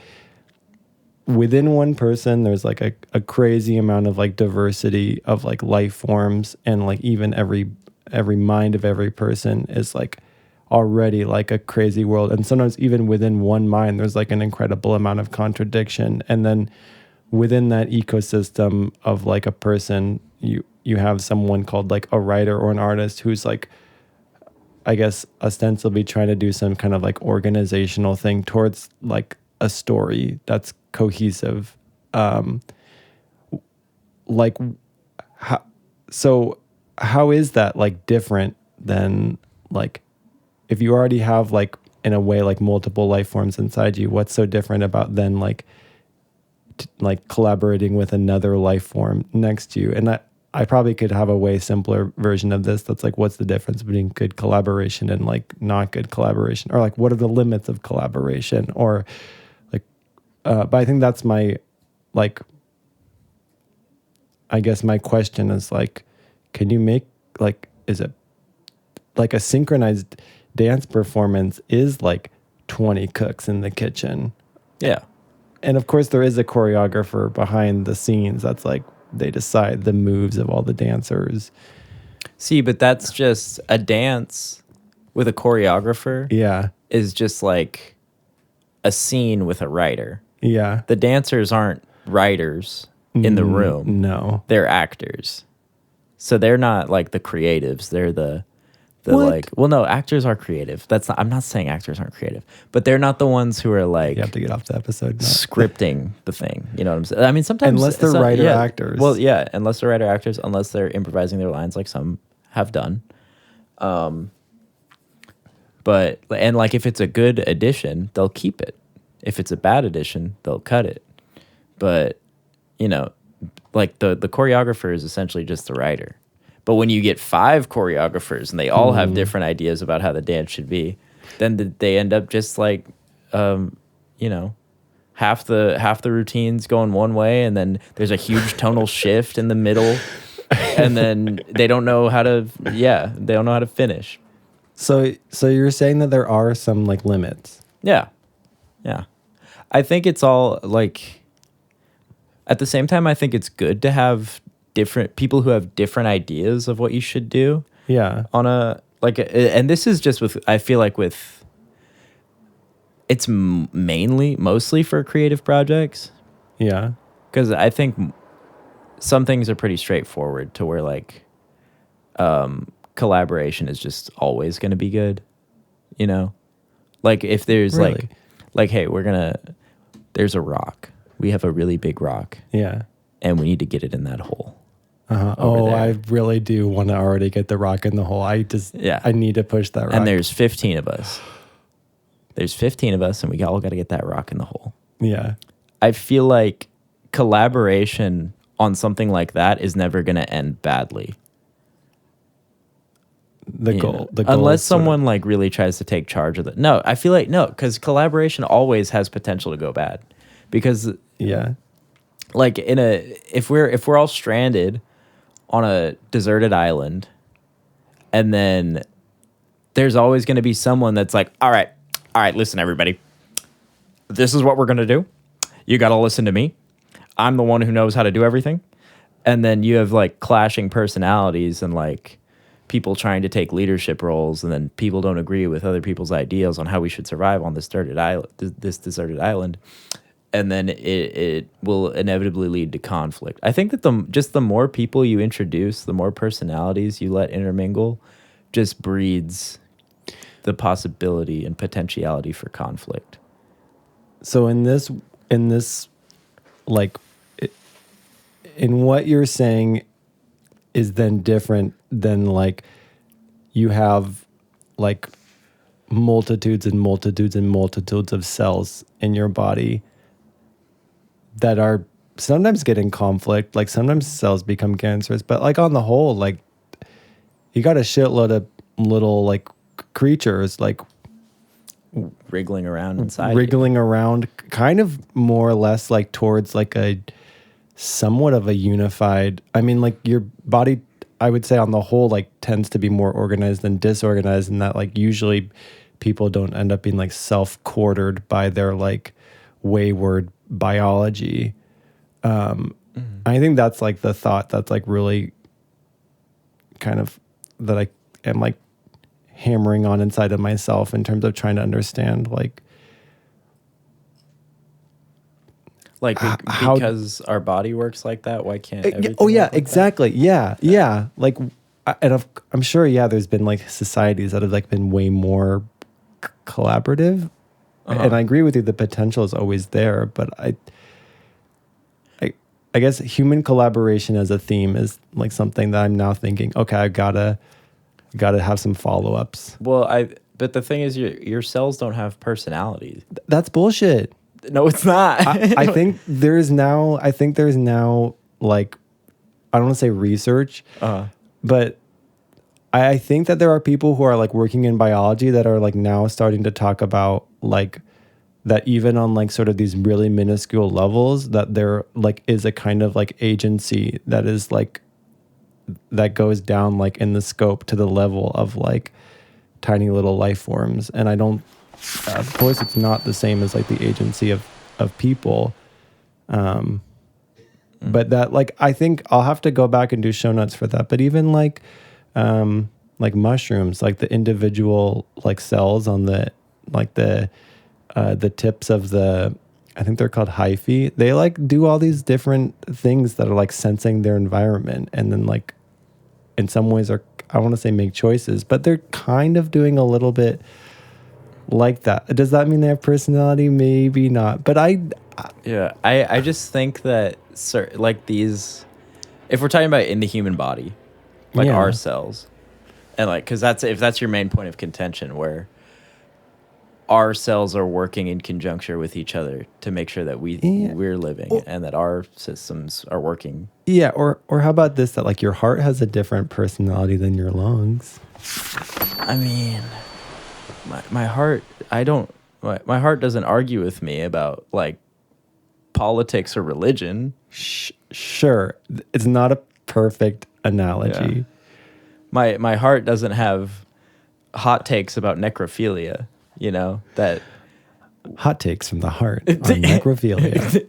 within one person there's like a crazy amount of like diversity of like life forms, and like even every mind of every person is like already like a crazy world, and sometimes even within one mind there's like an incredible amount of contradiction, and then within that ecosystem of like a person you have someone called like a writer or an artist who's like, I guess, ostensibly trying to do some kind of like organizational thing towards like a story that's cohesive. Like how is that like different than like if you already have like in a way like multiple life forms inside you? What's so different about then like like collaborating with another life form next to you? And I probably could have a way simpler version of this that's like, what's the difference between good collaboration and like not good collaboration, or like what are the limits of collaboration, or like but I think that's my like, I guess my question is like, can you make like, is it like a synchronized dance performance is like 20 cooks in the kitchen? Yeah. And of course there is a choreographer behind the scenes that's like, they decide the moves of all the dancers. See, but that's just a dance with a choreographer. Yeah. Is just like a scene with a writer. Yeah. The dancers aren't writers in the room. No. They're actors. So they're not like the creatives. They're the What? like, well, no, actors are creative. That's not, I'm not saying actors aren't creative, but they're not the ones who are like You have to get off the episode now. scripting the thing. You know what I'm saying? I mean, sometimes Unless they're writer actors. Well, yeah, unless they're writer actors, unless they're improvising their lines like some have done. But and like if it's a good addition, they'll keep it. If it's a bad addition, they'll cut it. But you know, like the choreographer is essentially just the writer. But when you get 5 choreographers and they all have different ideas about how the dance should be, then they end up just like, you know, half the routines going one way, and then there's a huge tonal shift in the middle, and then they don't know how to they don't know how to finish. So you're saying that there are some like limits. Yeah. I think it's all like, at the same time, I think it's good to have different people who have different ideas of what you should do. Yeah. On a, like, and this is just with, I feel like with, it's mostly for creative projects. Yeah. Because I think some things are pretty straightforward to where like, collaboration is just always going to be good, you know? Like if there's Really? like, hey, there's a rock. We have a really big rock. Yeah. And we need to get it in that hole. Uh-huh. Over Oh, there. I really do want to already get the rock in the hole. I need to push that rock. And there's 15 of us. And we all got to get that rock in the hole. Yeah. I feel like collaboration on something like that is never going to end badly. The goal Unless is sort of- someone like really tries to take charge of it. No, I feel like no, because collaboration always has potential to go bad. Because Yeah. like if we're all stranded on a deserted island, and then there's always going to be someone that's like, all right, listen, everybody, this is what we're going to do. You got to listen to me. I'm the one who knows how to do everything. And then you have like clashing personalities and like people trying to take leadership roles, and then people don't agree with other people's ideals on how we should survive on this deserted island. And then it will inevitably lead to conflict. I think that the more people you introduce, the more personalities you let intermingle, just breeds the possibility and potentiality for conflict. So in this like in what you're saying is then different than like you have like multitudes and multitudes and multitudes of cells in your body that are sometimes get in conflict. Like sometimes cells become cancerous, but like on the whole, like you got a shitload of little like creatures like Wriggling around inside. wriggling around kind of more or less like towards like a somewhat of a unified, I mean, like your body, I would say on the whole, like tends to be more organized than disorganized, and that like usually people don't end up being like self-quartered by their like wayward biology. I think that's like the thought that's like really kind of that I am like hammering on inside of myself in terms of trying to understand like how because our body works like that, why can't everything oh yeah, work like exactly. Yeah. Like, I'm sure, yeah, there's been like societies that have like been way more collaborative. And I agree with you, the potential is always there, but I guess human collaboration as a theme is like something that I'm now thinking, okay, I gotta have some follow-ups. Well, but the thing is, your cells don't have personalities. That's bullshit. No, it's not. I think there's now like, I don't want to say research, but I think that there are people who are like working in biology that are like now starting to talk about like that even on like sort of these really minuscule levels that there like is a kind of like agency that is like that goes down like in the scope to the level of like tiny little life forms. And I don't, of course it's not the same as like the agency of people. But that like, I think I'll have to go back and do show notes for that. But even like mushrooms, like the individual like cells on the tips of the, I think they're called hyphae. They like do all these different things that are like sensing their environment, and then like in some ways are, I want to say make choices, but they're kind of doing a little bit like that. Does that mean they have personality? Maybe not. But I just think that like these, if we're talking about in the human body, like Yeah. our cells, and like, because if that's your main point of contention, where our cells are working in conjunction with each other to make sure that we're living and that our systems are working. Yeah, or how about this, that like your heart has a different personality than your lungs? I mean, my heart, my heart doesn't argue with me about like politics or religion. Sure, it's not a perfect analogy. My heart doesn't have hot takes about necrophilia, you know, that Hot takes from the heart on necrophilia.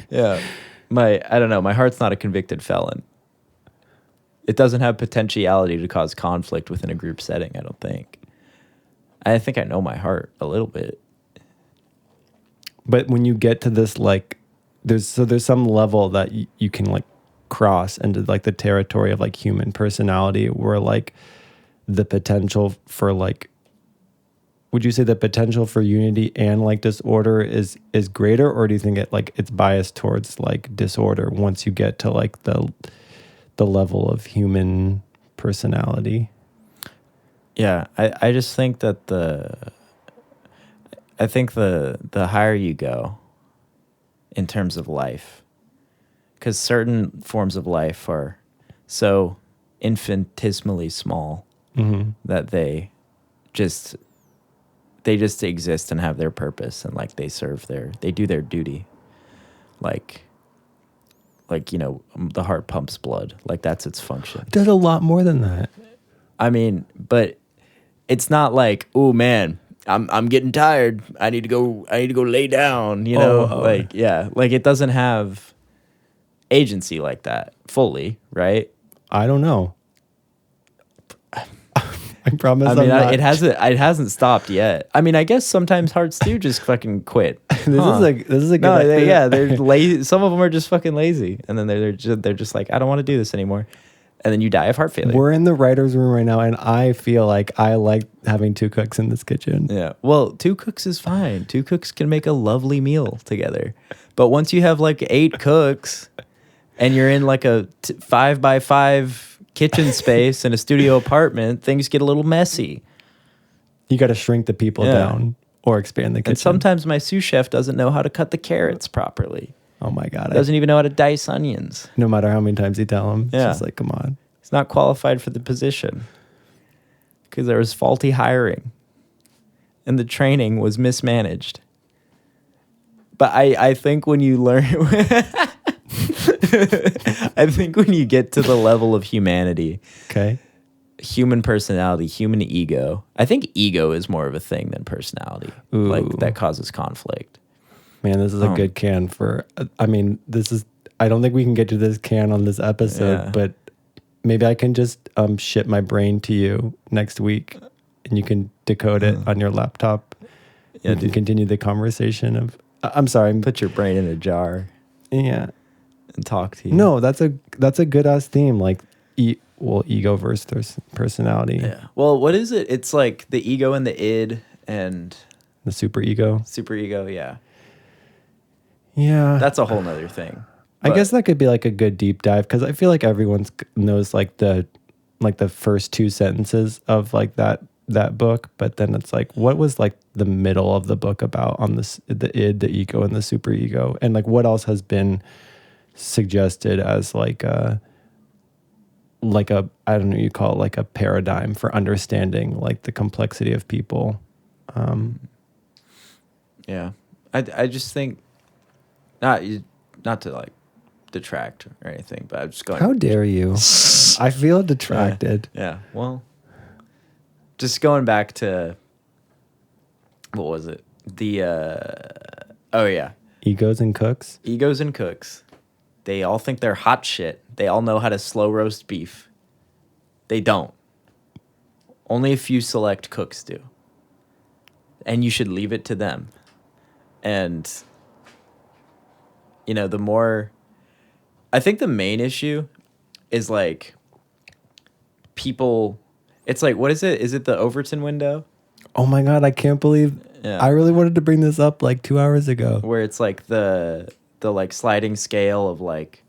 yeah. I don't know, my heart's not a convicted felon. It doesn't have potentiality to cause conflict within a group setting, I don't think. I think I know my heart a little bit. But when you get to this, like, there's some level that you can like cross into like the territory of like human personality, where like the potential for like, would you say the potential for unity and like disorder is greater, or do you think it's biased towards like disorder once you get to like the level of human personality? Yeah, I just think that the higher you go in terms of life, because certain forms of life are so infinitesimally small that they just exist and have their purpose, and like they do their duty, like you know, the heart pumps blood, like that's its function. It does a lot more than that. I mean, but it's not like, oh man, I'm getting tired, I need to go lay down, you know. Like, yeah, like it doesn't have agency like that fully, right? I don't know. I promise. I mean, it hasn't stopped yet. I mean, I guess sometimes hearts do just fucking quit. This is a good. No, they're lazy. Some of them are just fucking lazy, and then they're just like, I don't want to do this anymore, and then you die of heart failure. We're in the writer's room right now, and I feel like I like having two cooks in this kitchen. Yeah. Well, two cooks is fine. Two cooks can make a lovely meal together. But once you have like 8 cooks, and you're in like a 5x5 kitchen space in a studio apartment, things get a little messy. You got to shrink the people down or expand the kitchen. And sometimes my sous chef doesn't know how to cut the carrots properly. Oh my God. Doesn't even know how to dice onions. No matter how many times you tell him, it's Yeah. just like, come on. He's not qualified for the position because there was faulty hiring and the training was mismanaged. But I think when you learn... I think when you get to the level of humanity, Okay. human personality, human ego, I think ego is more of a thing than personality. Ooh. Like that causes conflict. Man, this is a good can for, I mean, I don't think we can get to this can on this episode, but maybe I can just ship my brain to you next week and you can decode it on your laptop. Yeah, and continue the conversation of, I'm sorry. Put your brain in a jar. Yeah. And talk to you. No, that's a good ass theme. Like, ego versus personality. Yeah. Well, what is it? It's like the ego and the id and the super ego. Super ego. Yeah. Yeah. That's a whole nother thing. I guess that could be like a good deep dive, because I feel like everyone knows like the first 2 sentences of like that book, but then it's like, what was like the middle of the book about on the id, the ego, and the super ego, and like what else has been suggested as like a I don't know, you call it like a paradigm for understanding like the complexity of people. Yeah, I just think not to like detract or anything, but I'm just going. How dare you? I feel detracted. Yeah. Well, just going back to what was it? Egos and cooks. Egos and cooks. They all think they're hot shit. They all know how to slow roast beef. They don't. Only a few select cooks do. And you should leave it to them. And, you know, the more... I think the main issue is, like, people... It's like, what is it? Is it the Overton window? Oh my God, I can't believe... Yeah. I really wanted to bring this up like 2 hours ago. Where it's like the like sliding scale of like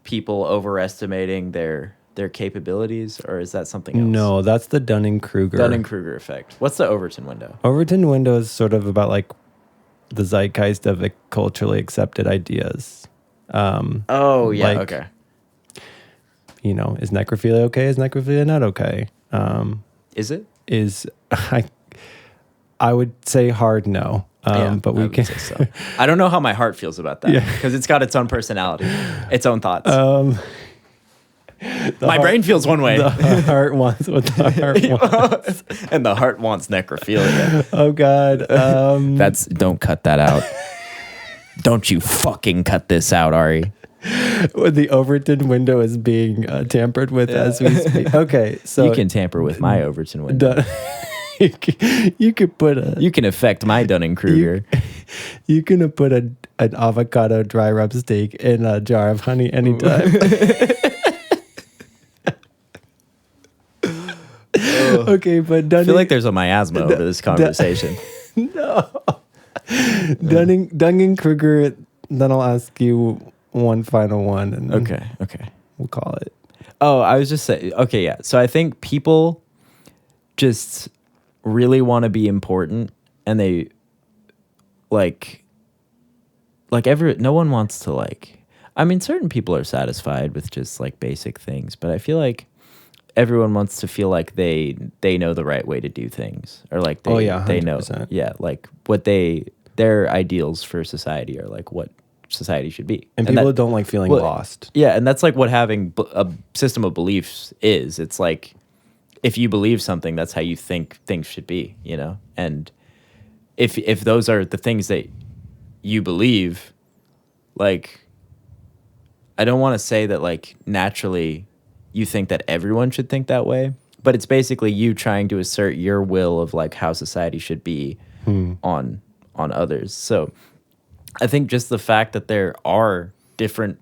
people overestimating their capabilities, or is that something else? No, that's the Dunning-Kruger effect. What's the Overton window? Overton window is sort of about like the zeitgeist of culturally accepted ideas. Okay. You know, is necrophilia okay? Is necrophilia not okay? Is it? I would say hard no. But we I would can. say so. I don't know how my heart feels about that Yeah. because it's got its own personality, its own thoughts. The my heart- brain feels one way, The heart wants what the heart wants. and the heart wants necrophilia. Oh God. Don't cut that out. Don't you fucking cut this out, Ari. The Overton window is being tampered with as we speak. Okay, so You can tamper with my Overton window. you could put a You can affect my Dunning-Kruger. you can put an avocado dry rub steak in a jar of honey anytime. Okay, but I feel like there's a miasma over this conversation. Dunning-Kruger. Then I'll ask you one final one, and Okay. we'll call it. Oh, I was just saying. Okay, yeah. So I think people just really want to be important, and they no one wants to I mean, certain people are satisfied with just like basic things, but I feel like everyone wants to feel like they know the right way to do things, or like they they know 100%. like what their ideals for society are, like what society should be. And people that- don't like feeling well, lost. Yeah, and that's like what having a system of beliefs is. It's like if you believe something, that's how you think things should be, you know? And if those are the things that you believe, like, I don't want to say that like naturally you think that everyone should think that way, but it's basically you trying to assert your will of like how society should be on others. So I think just the fact that there are different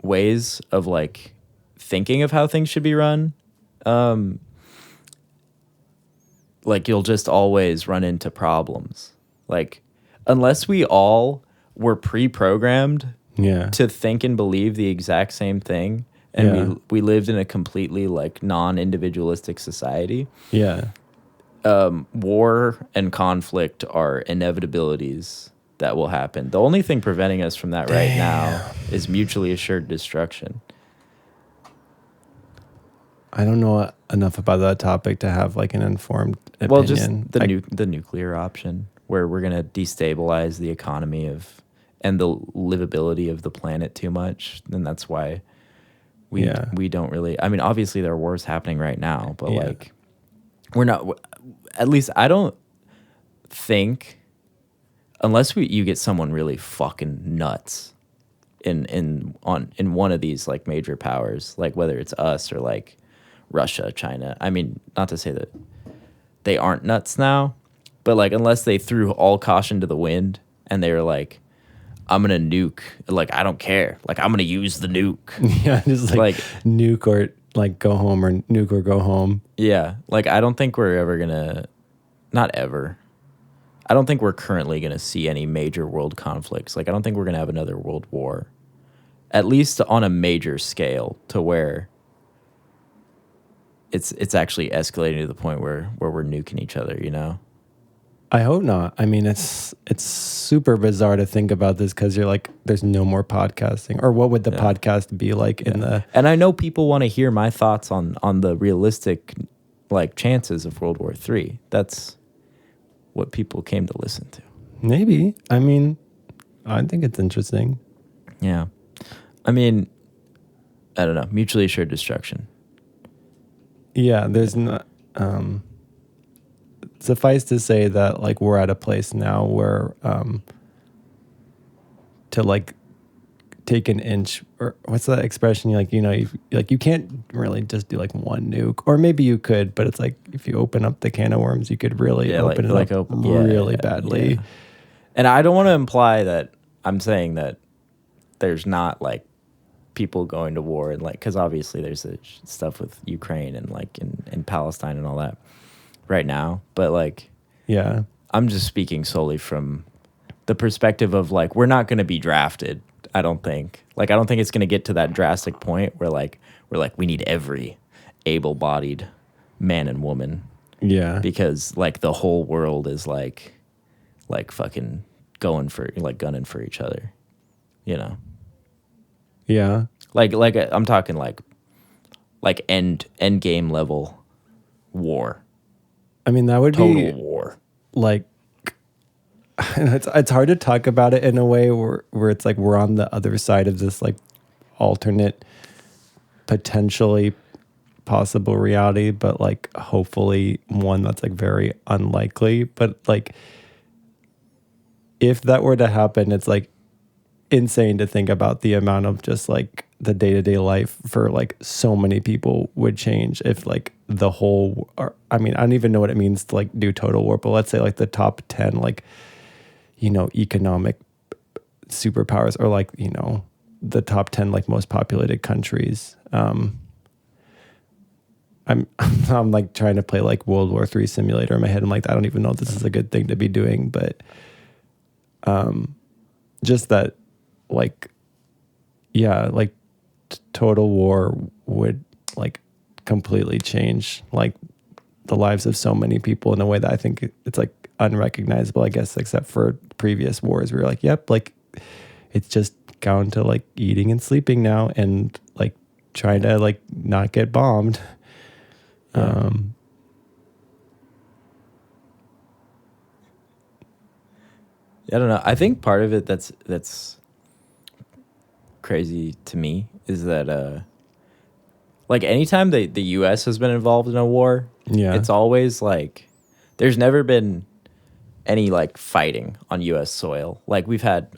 ways of like thinking of how things should be run, like you'll just always run into problems. Like unless we all were pre-programmed Yeah. to think and believe the exact same thing, and Yeah. we lived in a completely like non-individualistic society, Yeah. war and conflict are inevitabilities that will happen. The only thing preventing us from that right now is mutually assured destruction. I don't know enough about that topic to have like an informed opinion. Well, just the nuclear option, where we're going to destabilize the economy and the livability of the planet too much, and that's why we don't really. I mean, obviously there are wars happening right now, but like we're not. At least I don't think, unless you get someone really fucking nuts in one of these like major powers, like whether it's us or like Russia, China. I mean, not to say that they aren't nuts now, but like unless they threw all caution to the wind and they were like, I'm gonna nuke, like I don't care, like I'm gonna use the nuke. Yeah, just like nuke or like go home, or nuke or go home. Yeah, like I don't think we're ever gonna, not ever. I don't think we're currently gonna see any major world conflicts. Like I don't think we're gonna have another world war, at least on a major scale, to where it's actually escalating to the point where we're nuking each other, you know? I hope not. I mean, it's super bizarre to think about this because you're like, there's no more podcasting, or what would the podcast be like in the? And I know people want to hear my thoughts on the realistic like chances of World War III. That's what people came to listen to. Maybe. I mean, I think it's interesting. Yeah. I mean, I don't know. Mutually assured destruction. Yeah, there's not. Suffice to say that like we're at a place now where to like take an inch, or what's that expression? Like, you know, you can't really just do like one nuke, or maybe you could, but it's like if you open up the can of worms, you could really open it up really badly. Yeah. And I don't want to imply that I'm saying that there's not like people going to war, and like, because obviously there's the stuff with Ukraine and like in Palestine and all that right now, but like, yeah, I'm just speaking solely from the perspective of like, we're not going to be drafted. I don't think it's going to get to that drastic point where like we need every able-bodied man and woman, because like the whole world is like fucking gunning for each other, you know? Yeah. Like I'm talking like end game level war. I mean, that would Total be war. like, it's hard to talk about it in a way where it's like we're on the other side of this like alternate, potentially possible reality, but like hopefully one that's like very unlikely. But like, if that were to happen, it's like insane to think about the amount of just like the day-to-day life for like so many people would change if like the whole, or, I mean, I don't even know what it means to like do total war, but let's say like the top 10 like, you know, economic superpowers, or like, you know, the top 10 like most populated countries. I'm like trying to play like World War III simulator in my head. I'm like, I don't even know if this is a good thing to be doing, but just that, like, yeah, like total war would like completely change like the lives of so many people in a way that I think it's like unrecognizable, I guess, except for previous wars. We were like, yep, like it's just down to like eating and sleeping now, and like trying to like not get bombed. Yeah. I don't know. I think part of it that's crazy to me is that like anytime the US has been involved in a war, Yeah. it's always like there's never been any like fighting on US soil. Like we had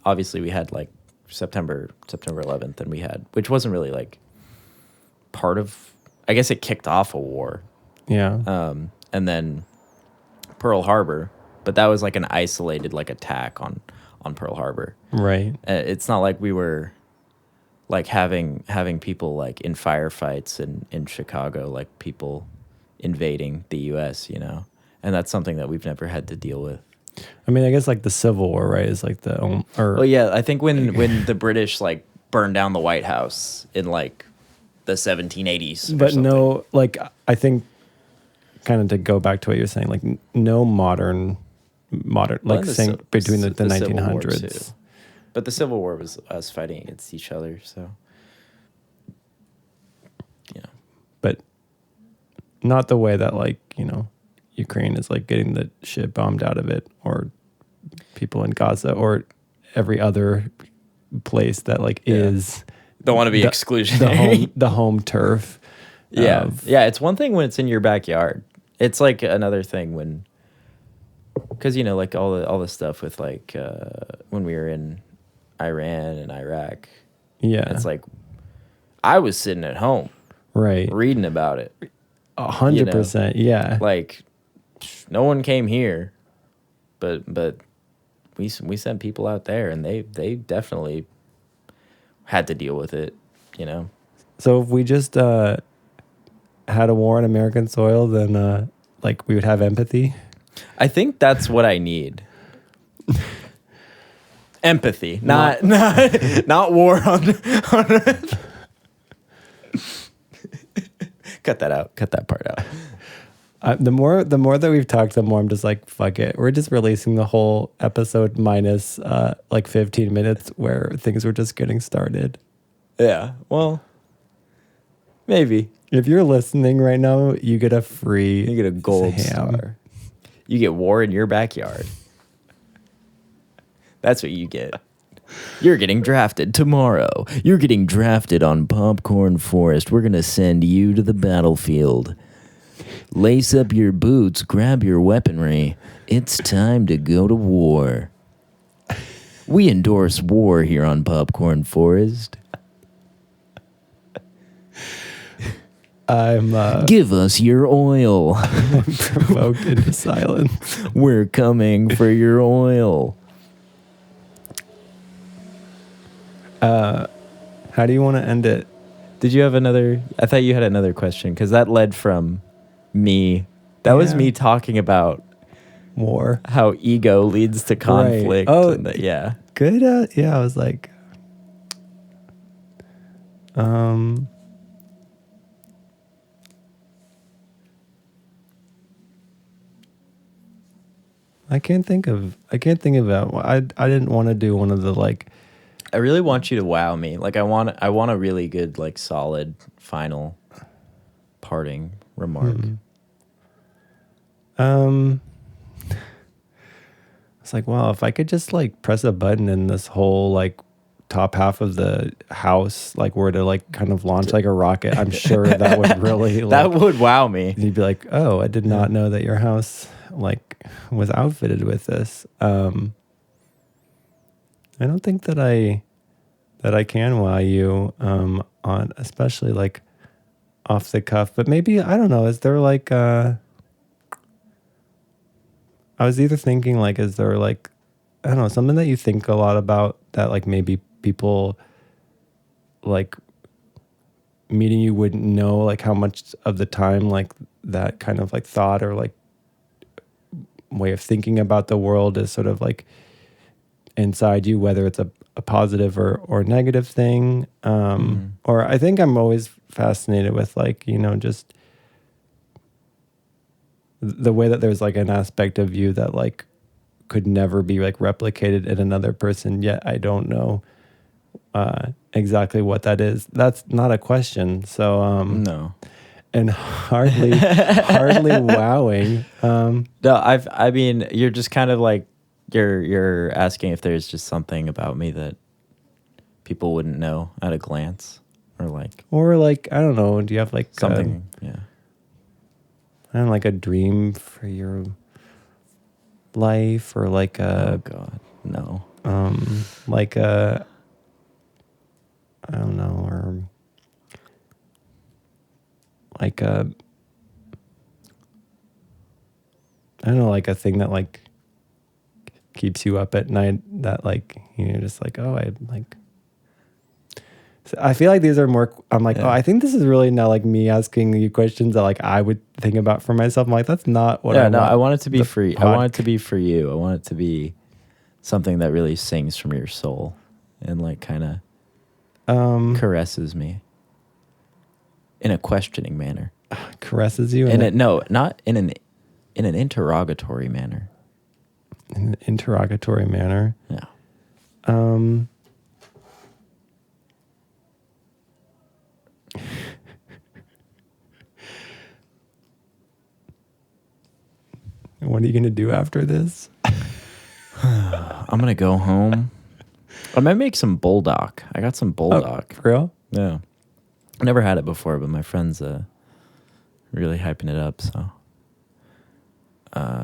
like September 11th, and we had, which wasn't really like part of, I guess it kicked off a war. Yeah. And then Pearl Harbor, but that was like an isolated like attack on Pearl Harbor. Right. It's not like we were like having people like in firefights in Chicago, like people invading the US, you know? And that's something that we've never had to deal with. I mean, I guess like the Civil War, right, is like the or Well, yeah, I think when the British like burned down the White House in like the 1780s. but no, like I think kind of to go back to what you're saying, like no modern like saying between the Civil War 1900s. too. But the Civil War was us fighting against each other, so yeah. But not the way that like, you know, Ukraine is like getting the shit bombed out of it, or people in Gaza, or every other place that like is Don't want to be exclusionary. the home turf. Yeah. of- Yeah, it's one thing when it's in your backyard. It's like another thing when, because you know, like all the stuff with like when we were in Iran and Iraq. Yeah. It's like I was sitting at home right. reading about it. 100%. Yeah. Like no one came here, but we sent people out there, and they definitely had to deal with it, you know. So if we just had a war on American soil, then like we would have empathy. I think that's what I need. Empathy, not war on Cut that out. Cut that part out. The more that we've talked, the more I'm just like, fuck it. We're just releasing the whole episode minus like 15 minutes where things were just getting started. Yeah. Well, maybe. If you're listening right now, you get a free. You get a gold ham. star. You get war in your backyard. That's what you get. You're getting drafted tomorrow. You're getting drafted on Popcorn Forest. We're going to send you to the battlefield. Lace up your boots, grab your weaponry. It's time to go to war. We endorse war here on Popcorn Forest. I'm Give us your oil. provoked into silence. We're coming for your oil. How do you want to end it? Did you have another? I thought you had another question, because that led from me. That was Yeah. me talking about War. how ego leads to conflict. Oh, and yeah. Good. Yeah, I was like, I can't think of that. I didn't want to do one of the like. I really want you to wow me. Like I want a really good, like, solid final parting remark. It's like, wow, if I could just like press a button and this whole like top half of the house like were to like kind of launch like a rocket, I'm sure that would really like, That would wow me. you'd be like, oh, I did not know that your house like was outfitted with this. I don't think that I can wow you on especially like off the cuff, but maybe I don't know. Is there like I was either thinking like, is there like, I don't know, something that you think a lot about that like maybe people like meeting you wouldn't know like how much of the time like that kind of like thought or like way of thinking about the world is sort of like inside you, whether it's a positive or negative thing. Or I think I'm always fascinated with like, you know, just the way that there's like an aspect of you that like could never be like replicated in another person, yet I don't know exactly what that is. That's not a question. So No. and hardly wowing. No, I mean, you're just kind of like you're asking if there's just something about me that people wouldn't know at a glance, or like I don't know, do you have like something? Yeah. I don't know, like a dream for your life or like Oh a God, no. like a I don't know, or like a I don't know, like a thing that like keeps you up at night that like you're just like, oh, I like. So I feel like these are more. I'm like, Yeah. oh, I think this is really now like me asking you questions that like I would think about for myself. I'm like, that's not what. Yeah, I no, want I want it to be the free. I want it to be for you. I want it to be something that really sings from your soul and like kind of caresses me in a questioning manner. caresses you And no, not in an interrogatory manner. in an interrogatory manner. Yeah. What are you gonna do after this? I'm gonna go home. I might make some bulldog. I got some bulldog. For real? Yeah. I never had it before, but my friend's really hyping it up, so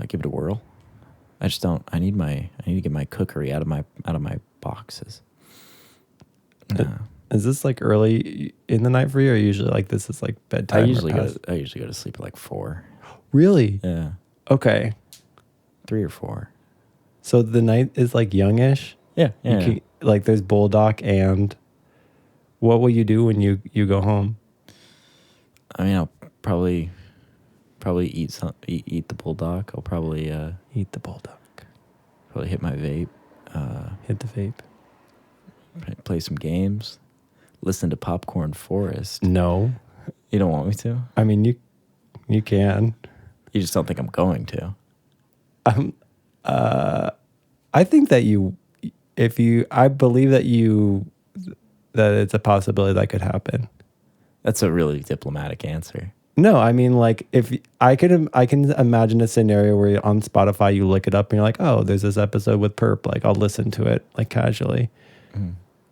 give it a whirl. I just don't I need to get my cookery out of my boxes. Is this like early in the night for you, or usually like this is like bedtime? I usually or go past? to sleep at like 4. Really? Yeah. Okay. 3 or 4. So the night is like youngish. Yeah. You can, like there's bulldog, and what will you do when you go home? I mean, I'll probably eat the bulldog. I'll probably Eat the bulldog. probably hit my vape, Hit the vape. play some games, listen to Popcorn Forest. No, You don't want me to? I mean you can. You just don't think I'm going to? I think that I believe that it's a possibility that could happen. That's a really diplomatic answer. No, I mean like if I can imagine a scenario where you're on Spotify, you look it up and you're like, oh, there's this episode with Perp. Like I'll listen to it like casually.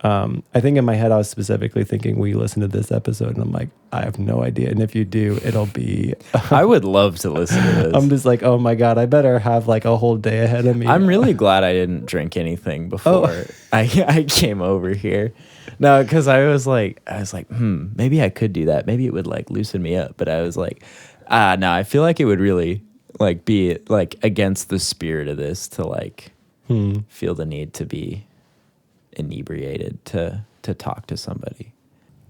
I think in my head I was specifically thinking, will you listen to this episode? And I'm like, I have no idea. And if you do, it'll be. I would love to listen to this. I'm just like, oh my God, I better have like a whole day ahead of me. I'm really glad I didn't drink anything before I came over here. No, because I was like, maybe I could do that. Maybe it would like loosen me up. But I was like, no, I feel like it would really like be like against the spirit of this to like feel the need to be inebriated to talk to somebody.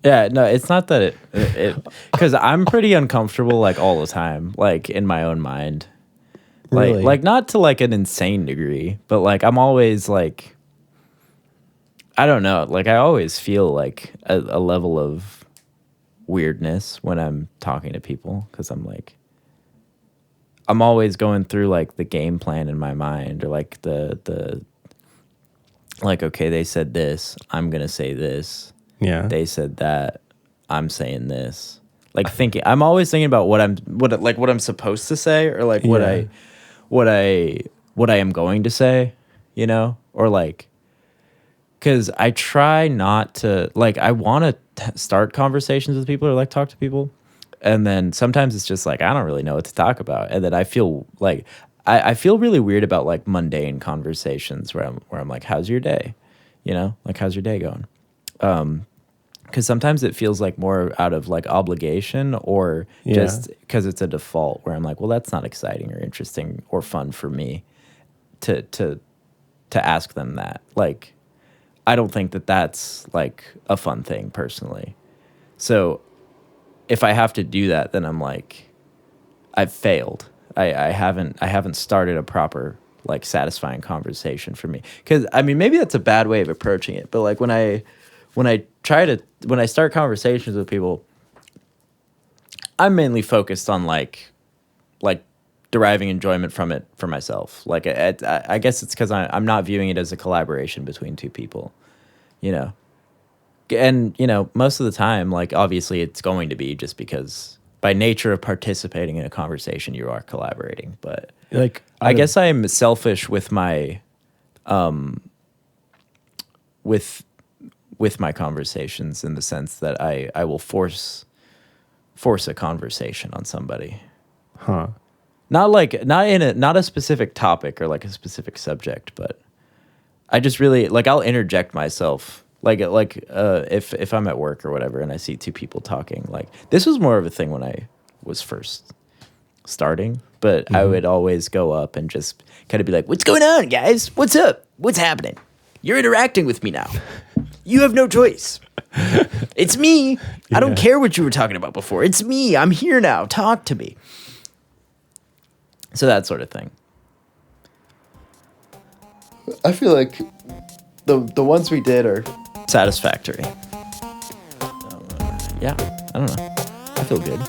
Yeah, no, it's not that it because I'm pretty uncomfortable like all the time, like in my own mind. Really? Like not to like an insane degree, but like I'm always like, I don't know, like I always feel like a level of weirdness when I'm talking to people, because I'm always going through like the game plan in my mind, or like the like, okay, they said this, I'm gonna say this. Yeah. They said that, I'm saying this. like thinking. I'm always thinking about what I'm supposed to say, or like what I am going to say, you know, or like, because I try not to, like, I want to start conversations with people or like talk to people, and then sometimes it's just like I don't really know what to talk about, and then I feel like I feel really weird about like mundane conversations where I'm like, how's your day, you know, like how's your day going, because sometimes it feels like more out of like obligation or just because it's a default where I'm like, well, that's not exciting or interesting or fun for me to ask them that. Like, I don't think that that's like a fun thing personally. So if I have to do that, then I'm like, I've failed. I haven't started a proper like satisfying conversation for me. Because I mean, maybe that's a bad way of approaching it, but like when I start conversations with people, I'm mainly focused on like deriving enjoyment from it for myself. Like I guess it's because I'm not viewing it as a collaboration between two people, you know. And you know, most of the time, like obviously, it's going to be just because by nature of participating in a conversation, you are collaborating. But Like, I guess I am selfish with my with my conversations in the sense that I will force a conversation on somebody. huh? Not a specific topic or like a specific subject, but I just really like I'll interject myself. If I'm at work or whatever and I see two people talking, like this was more of a thing when I was first starting, but I would always go up and just kind of be like, "What's going on, guys? What's up? What's happening? You're interacting with me now. You have no choice. It's me. I don't care what you were talking about before. It's me. I'm here now. Talk to me." So that sort of thing. I feel like the ones we did are satisfactory. Yeah, I don't know. I feel good.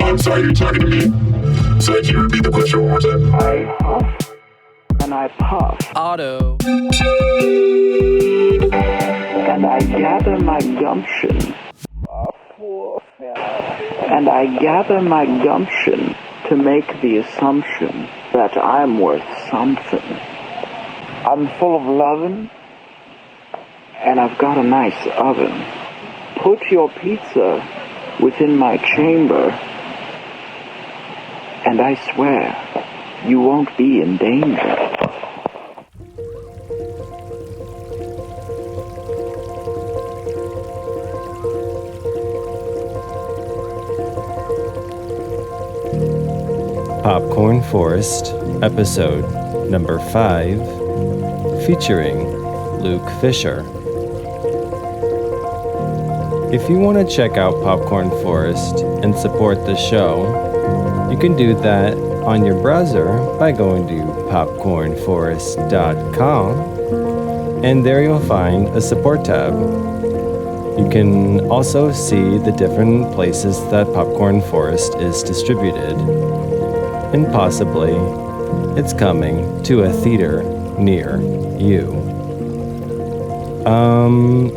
I'm sorry, you're talking to me. So can you repeat the question one more time? I huff and I puff Auto. and I gather my gumption. And I gather my gumption to make the assumption that I'm worth something. I'm full of lovin', and I've got a nice oven. Put your pizza within my chamber, and I swear you won't be in danger. Popcorn Forest, episode number 5, featuring Luke Fisher. If you want to check out Popcorn Forest and support the show, you can do that on your browser by going to popcornforest.com, and there you'll find a support tab. You can also see the different places that Popcorn Forest is distributed. And possibly, it's coming to a theater near you.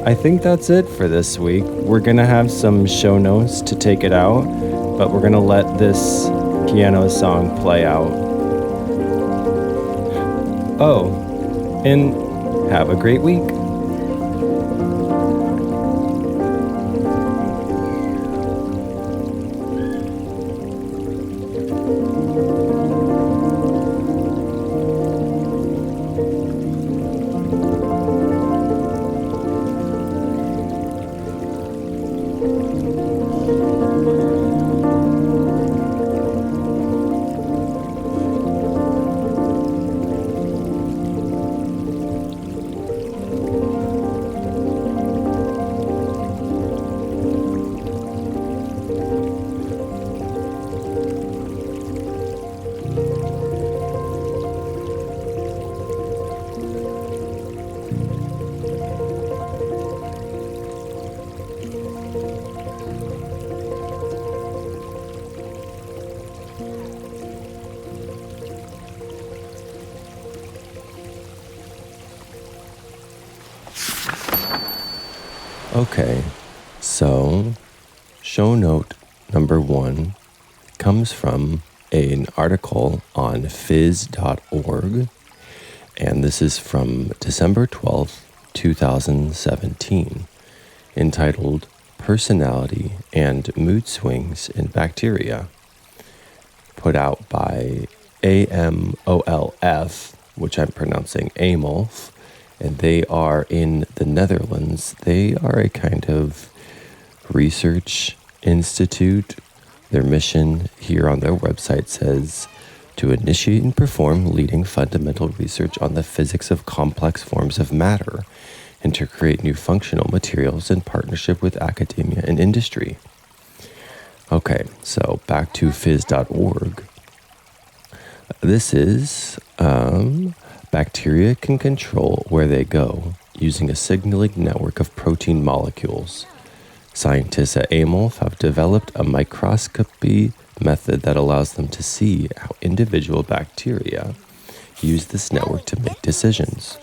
I think that's it for this week. We're gonna have some show notes to take it out, but we're gonna let this piano song play out. Oh, and have a great week. Okay, so show note number 1 comes from an article on phys.org, and this is from December 12th, 2017, entitled Personality and Mood Swings in Bacteria, put out by AMOLF, which I'm pronouncing Amos, and they are in the Netherlands. They are a kind of research institute. Their mission here on their website says to initiate and perform leading fundamental research on the physics of complex forms of matter and to create new functional materials in partnership with academia and industry. Okay, so back to phys.org. This is bacteria can control where they go using a signaling network of protein molecules. Scientists at Amos have developed a microscopy method that allows them to see how individual bacteria use this network to make decisions.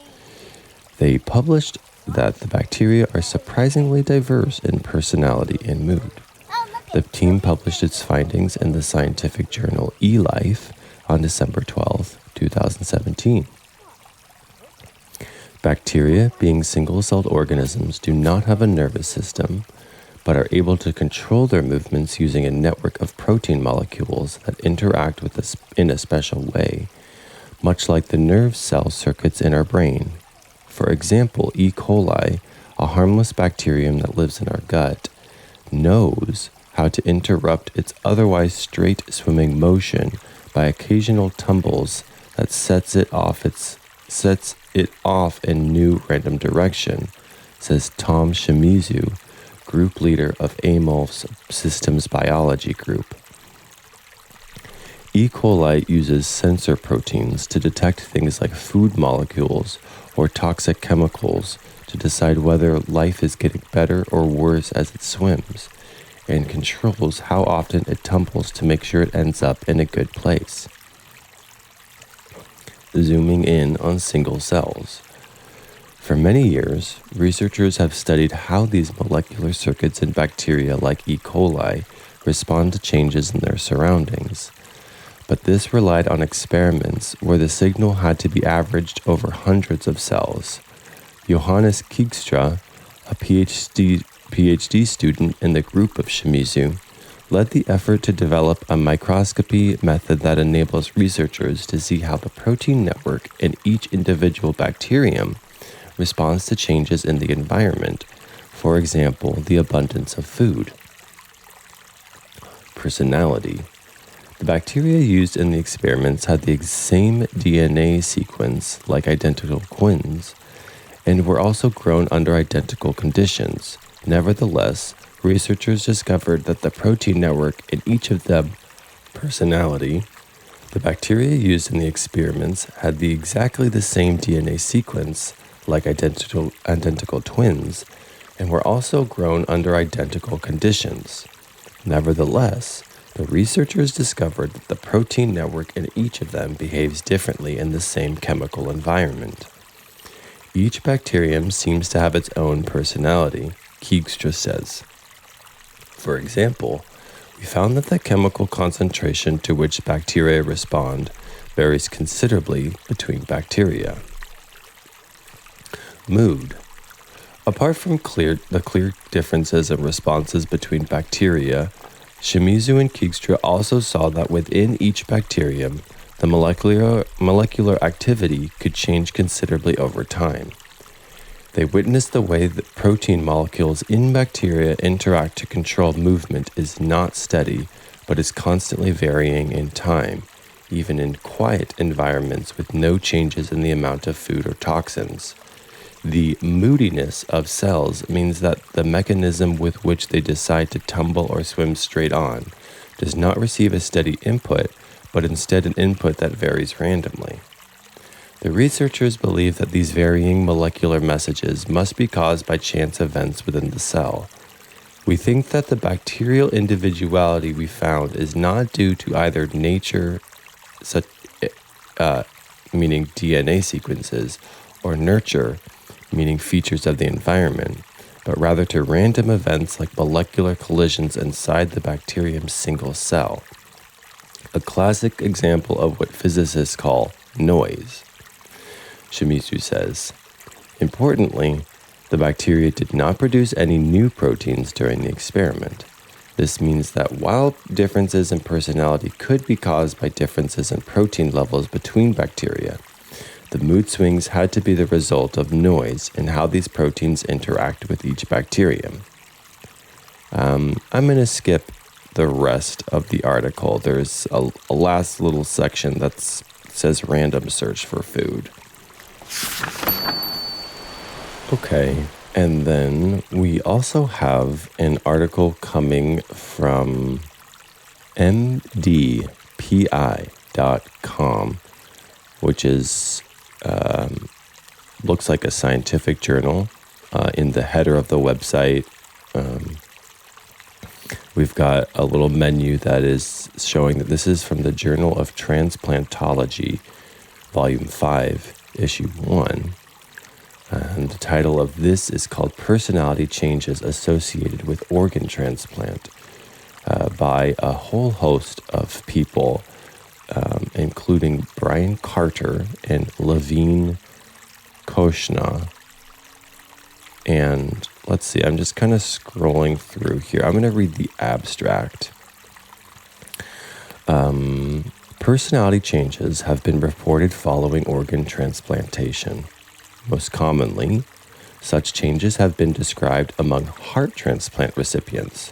They published that the bacteria are surprisingly diverse in personality and mood. The team published its findings in the scientific journal eLife on December 12, 2017. Bacteria, being single-celled organisms, do not have a nervous system, but are able to control their movements using a network of protein molecules that interact with us in a special way, much like the nerve cell circuits in our brain. For example, E. coli, a harmless bacterium that lives in our gut, knows how to interrupt its otherwise straight swimming motion by occasional tumbles that sets it off in new random direction, says Tom Shimizu, group leader of Amos Systems Biology Group. E. coli uses sensor proteins to detect things like food molecules or toxic chemicals to decide whether life is getting better or worse as it swims, and controls how often it tumbles to make sure it ends up in a good place. Zooming in on single cells. For many years, researchers have studied how these molecular circuits in bacteria like E. coli respond to changes in their surroundings. But this relied on experiments where the signal had to be averaged over hundreds of cells. Johannes Kijkstra, a PhD student in the group of Shimizu, led the effort to develop a microscopy method that enables researchers to see how the protein network in each individual bacterium responds to changes in the environment, for example, the abundance of food. Personality. The bacteria used in the experiments had the same DNA sequence like identical twins, and were also grown under identical conditions. Nevertheless, researchers discovered that the protein network in each of them, personality, the bacteria used in the experiments had exactly the same DNA sequence, like identical twins, and were also grown under identical conditions. Nevertheless, the researchers discovered that the protein network in each of them behaves differently in the same chemical environment. Each bacterium seems to have its own personality, Kijkstra says. For example, we found that the chemical concentration to which bacteria respond varies considerably between bacteria. Mood. Apart from the clear differences in responses between bacteria, Shimizu and Kijkstra also saw that within each bacterium, the molecular activity could change considerably over time. They witnessed the way that protein molecules in bacteria interact to control movement is not steady, but is constantly varying in time, even in quiet environments with no changes in the amount of food or toxins. The moodiness of cells means that the mechanism with which they decide to tumble or swim straight on does not receive a steady input, but instead an input that varies randomly. The researchers believe that these varying molecular messages must be caused by chance events within the cell. We think that the bacterial individuality we found is not due to either nature, meaning DNA sequences, or nurture, meaning features of the environment, but rather to random events like molecular collisions inside the bacterium's single cell. A classic example of what physicists call noise. Shimizu says, importantly, the bacteria did not produce any new proteins during the experiment. This means that while differences in personality could be caused by differences in protein levels between bacteria, the mood swings had to be the result of noise in how these proteins interact with each bacterium. I'm going to skip the rest of the article. There's a last little section that says random search for food. Okay, and then we also have an article coming from mdpi.com, which is looks like a scientific journal. In the header of the website, we've got a little menu that is showing that this is from the Journal of Transplantology, Volume 5, Issue 1. And the title of this is called Personality Changes Associated with Organ Transplant, by a whole host of people, including Brian Carter and Levine Koshna. And let's see, I'm just kind of scrolling through here. I'm going to read the abstract. Personality changes have been reported following organ transplantation. Most commonly, such changes have been described among heart transplant recipients.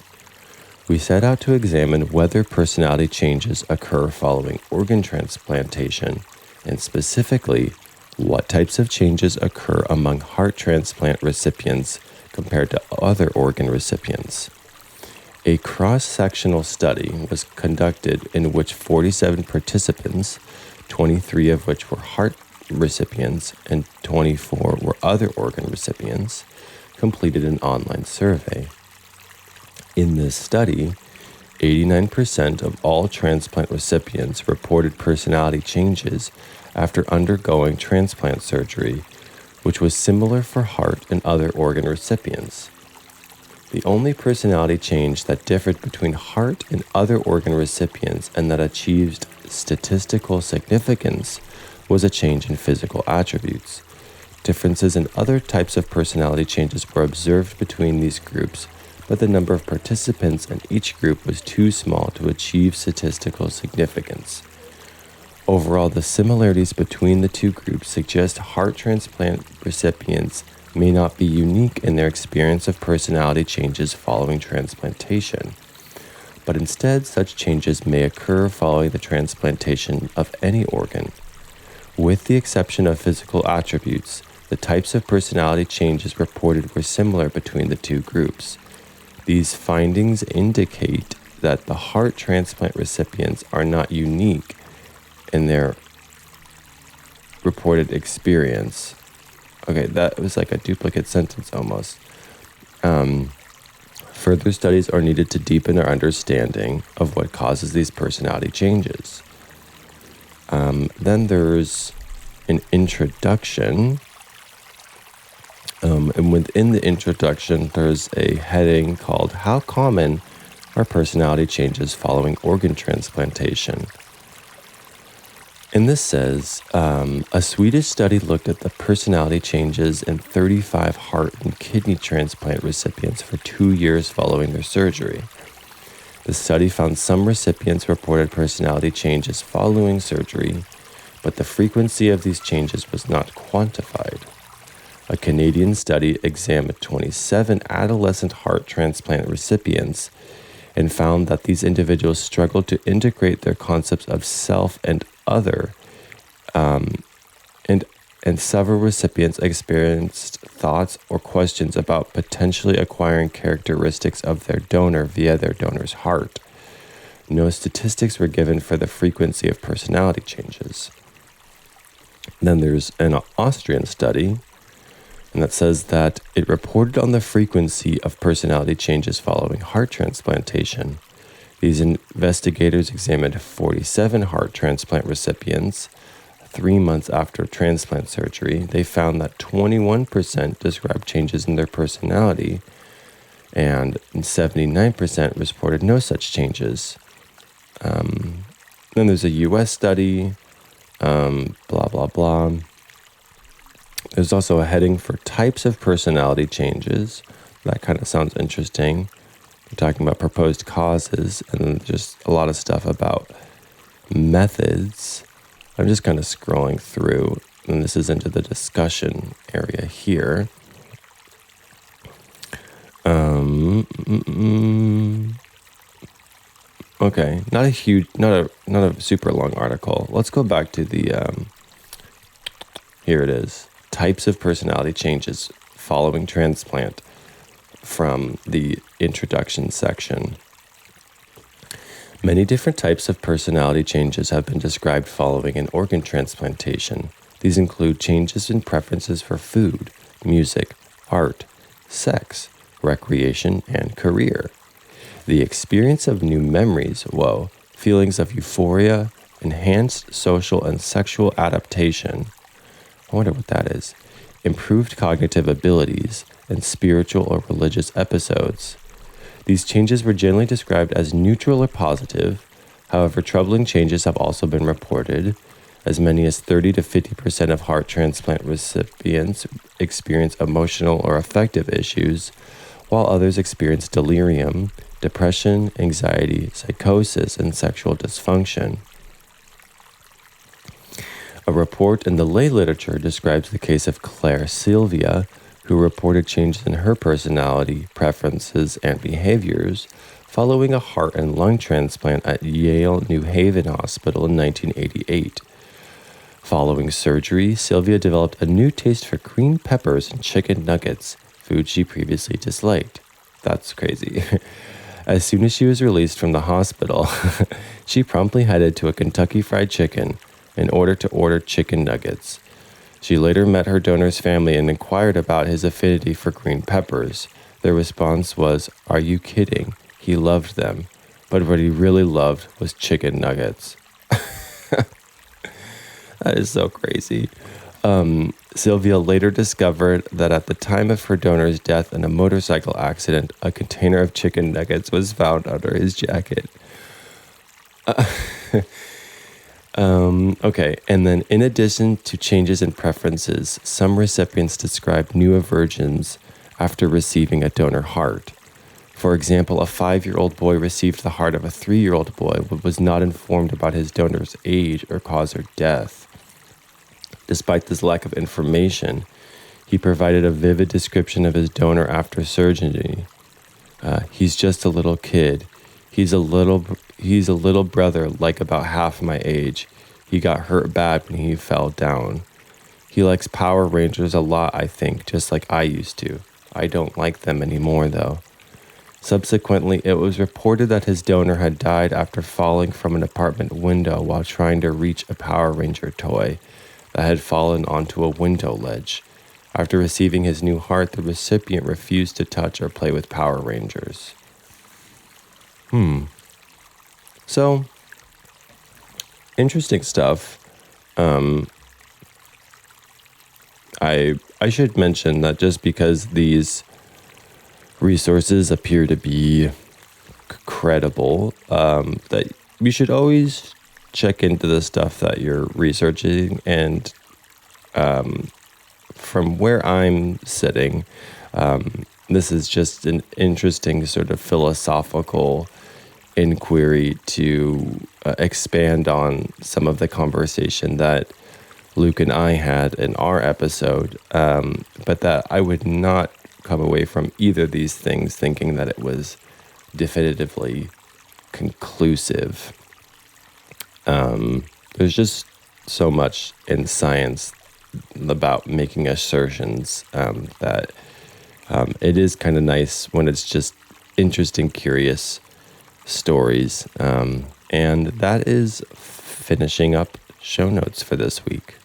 We set out to examine whether personality changes occur following organ transplantation, and specifically, what types of changes occur among heart transplant recipients compared to other organ recipients. A cross-sectional study was conducted in which 47 participants, 23 of which were heart recipients and 24 were other organ recipients, completed an online survey. In this study, 89% of all transplant recipients reported personality changes after undergoing transplant surgery, which was similar for heart and other organ recipients. The only personality change that differed between heart and other organ recipients and that achieved statistical significance was a change in physical attributes. Differences in other types of personality changes were observed between these groups, but the number of participants in each group was too small to achieve statistical significance. Overall, the similarities between the two groups suggest heart transplant recipients may not be unique in their experience of personality changes following transplantation, but instead such changes may occur following the transplantation of any organ. With the exception of physical attributes, the types of personality changes reported were similar between the two groups. These findings indicate that the heart transplant recipients are not unique in their reported experience. Okay, that was like a duplicate sentence almost. Further studies are needed to deepen our understanding of what causes these personality changes. Then there's an introduction. And within the introduction, there's a heading called How Common Are Personality Changes Following Organ Transplantation? And this says, a Swedish study looked at the personality changes in 35 heart and kidney transplant recipients for 2 years following their surgery. The study found some recipients reported personality changes following surgery, but the frequency of these changes was not quantified. A Canadian study examined 27 adolescent heart transplant recipients and found that these individuals struggled to integrate their concepts of self and other, and several recipients experienced thoughts or questions about potentially acquiring characteristics of their donor via their donor's heart. No statistics were given for the frequency of personality changes. Then there's an Austrian study, and that says that it reported on the frequency of personality changes following heart transplantation. These investigators examined 47 heart transplant recipients, 3 months after transplant surgery, they found that 21% described changes in their personality, and 79% reported no such changes. Then there's a US study, blah, blah, blah. There's also a heading for types of personality changes. That kind of sounds interesting. We're talking about proposed causes, and then just a lot of stuff about methods. I'm just kind of scrolling through, and this is into the discussion area here. Okay, not a super long article. Let's go back to the here it is. Types of personality changes following transplant from the introduction section. Many different types of personality changes have been described following an organ transplantation. These include changes in preferences for food, music, art, sex, recreation, and career. The experience of new memories, feelings of euphoria, enhanced social and sexual adaptation. I wonder what that is. Improved cognitive abilities, and spiritual or religious episodes. These changes were generally described as neutral or positive. However, troubling changes have also been reported. As many as 30 to 50% of heart transplant recipients experience emotional or affective issues, while others experience delirium, depression, anxiety, psychosis, and sexual dysfunction. A report in the lay literature describes the case of Claire Sylvia, who reported changes in her personality, preferences, and behaviors following a heart and lung transplant at Yale New Haven Hospital in 1988. Following surgery, Sylvia developed a new taste for green peppers and chicken nuggets, food she previously disliked. That's crazy. As soon as she was released from the hospital, she promptly headed to a Kentucky Fried Chicken in order to order chicken nuggets. She later met her donor's family and inquired about his affinity for green peppers. Their response was, "Are you kidding? He loved them. But what he really loved was chicken nuggets." That is so crazy. Sylvia later discovered that at the time of her donor's death in a motorcycle accident, a container of chicken nuggets was found under his jacket. Okay, and then in addition to changes in preferences, some recipients described new aversions after receiving a donor heart. For example, a 5-year-old boy received the heart of a 3-year-old boy but was not informed about his donor's age or cause of death. Despite this lack of information, he provided a vivid description of his donor after surgery. He's just a little kid. He's a little brother, like about half my age. He got hurt bad when he fell down. He likes Power Rangers a lot, I think, just like I used to. I don't like them anymore, though. Subsequently, it was reported that his donor had died after falling from an apartment window while trying to reach a Power Ranger toy that had fallen onto a window ledge. After receiving his new heart, the recipient refused to touch or play with Power Rangers. So, interesting stuff. I should mention that just because these resources appear to be credible, that you should always check into the stuff that you're researching. And from where I'm sitting, this is just an interesting sort of philosophical inquiry to expand on some of the conversation that Luke and I had in our episode, but that I would not come away from either of these things thinking that it was definitively conclusive. There's just so much in science about making assertions that it is kind of nice when it's just interesting, curious stories. And that is finishing up show notes for this week.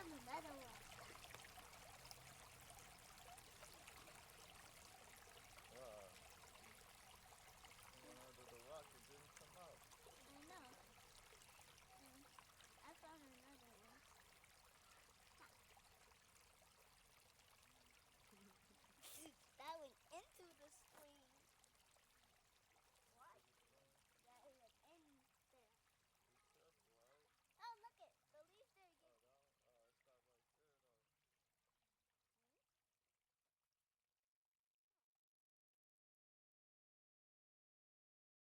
have another one.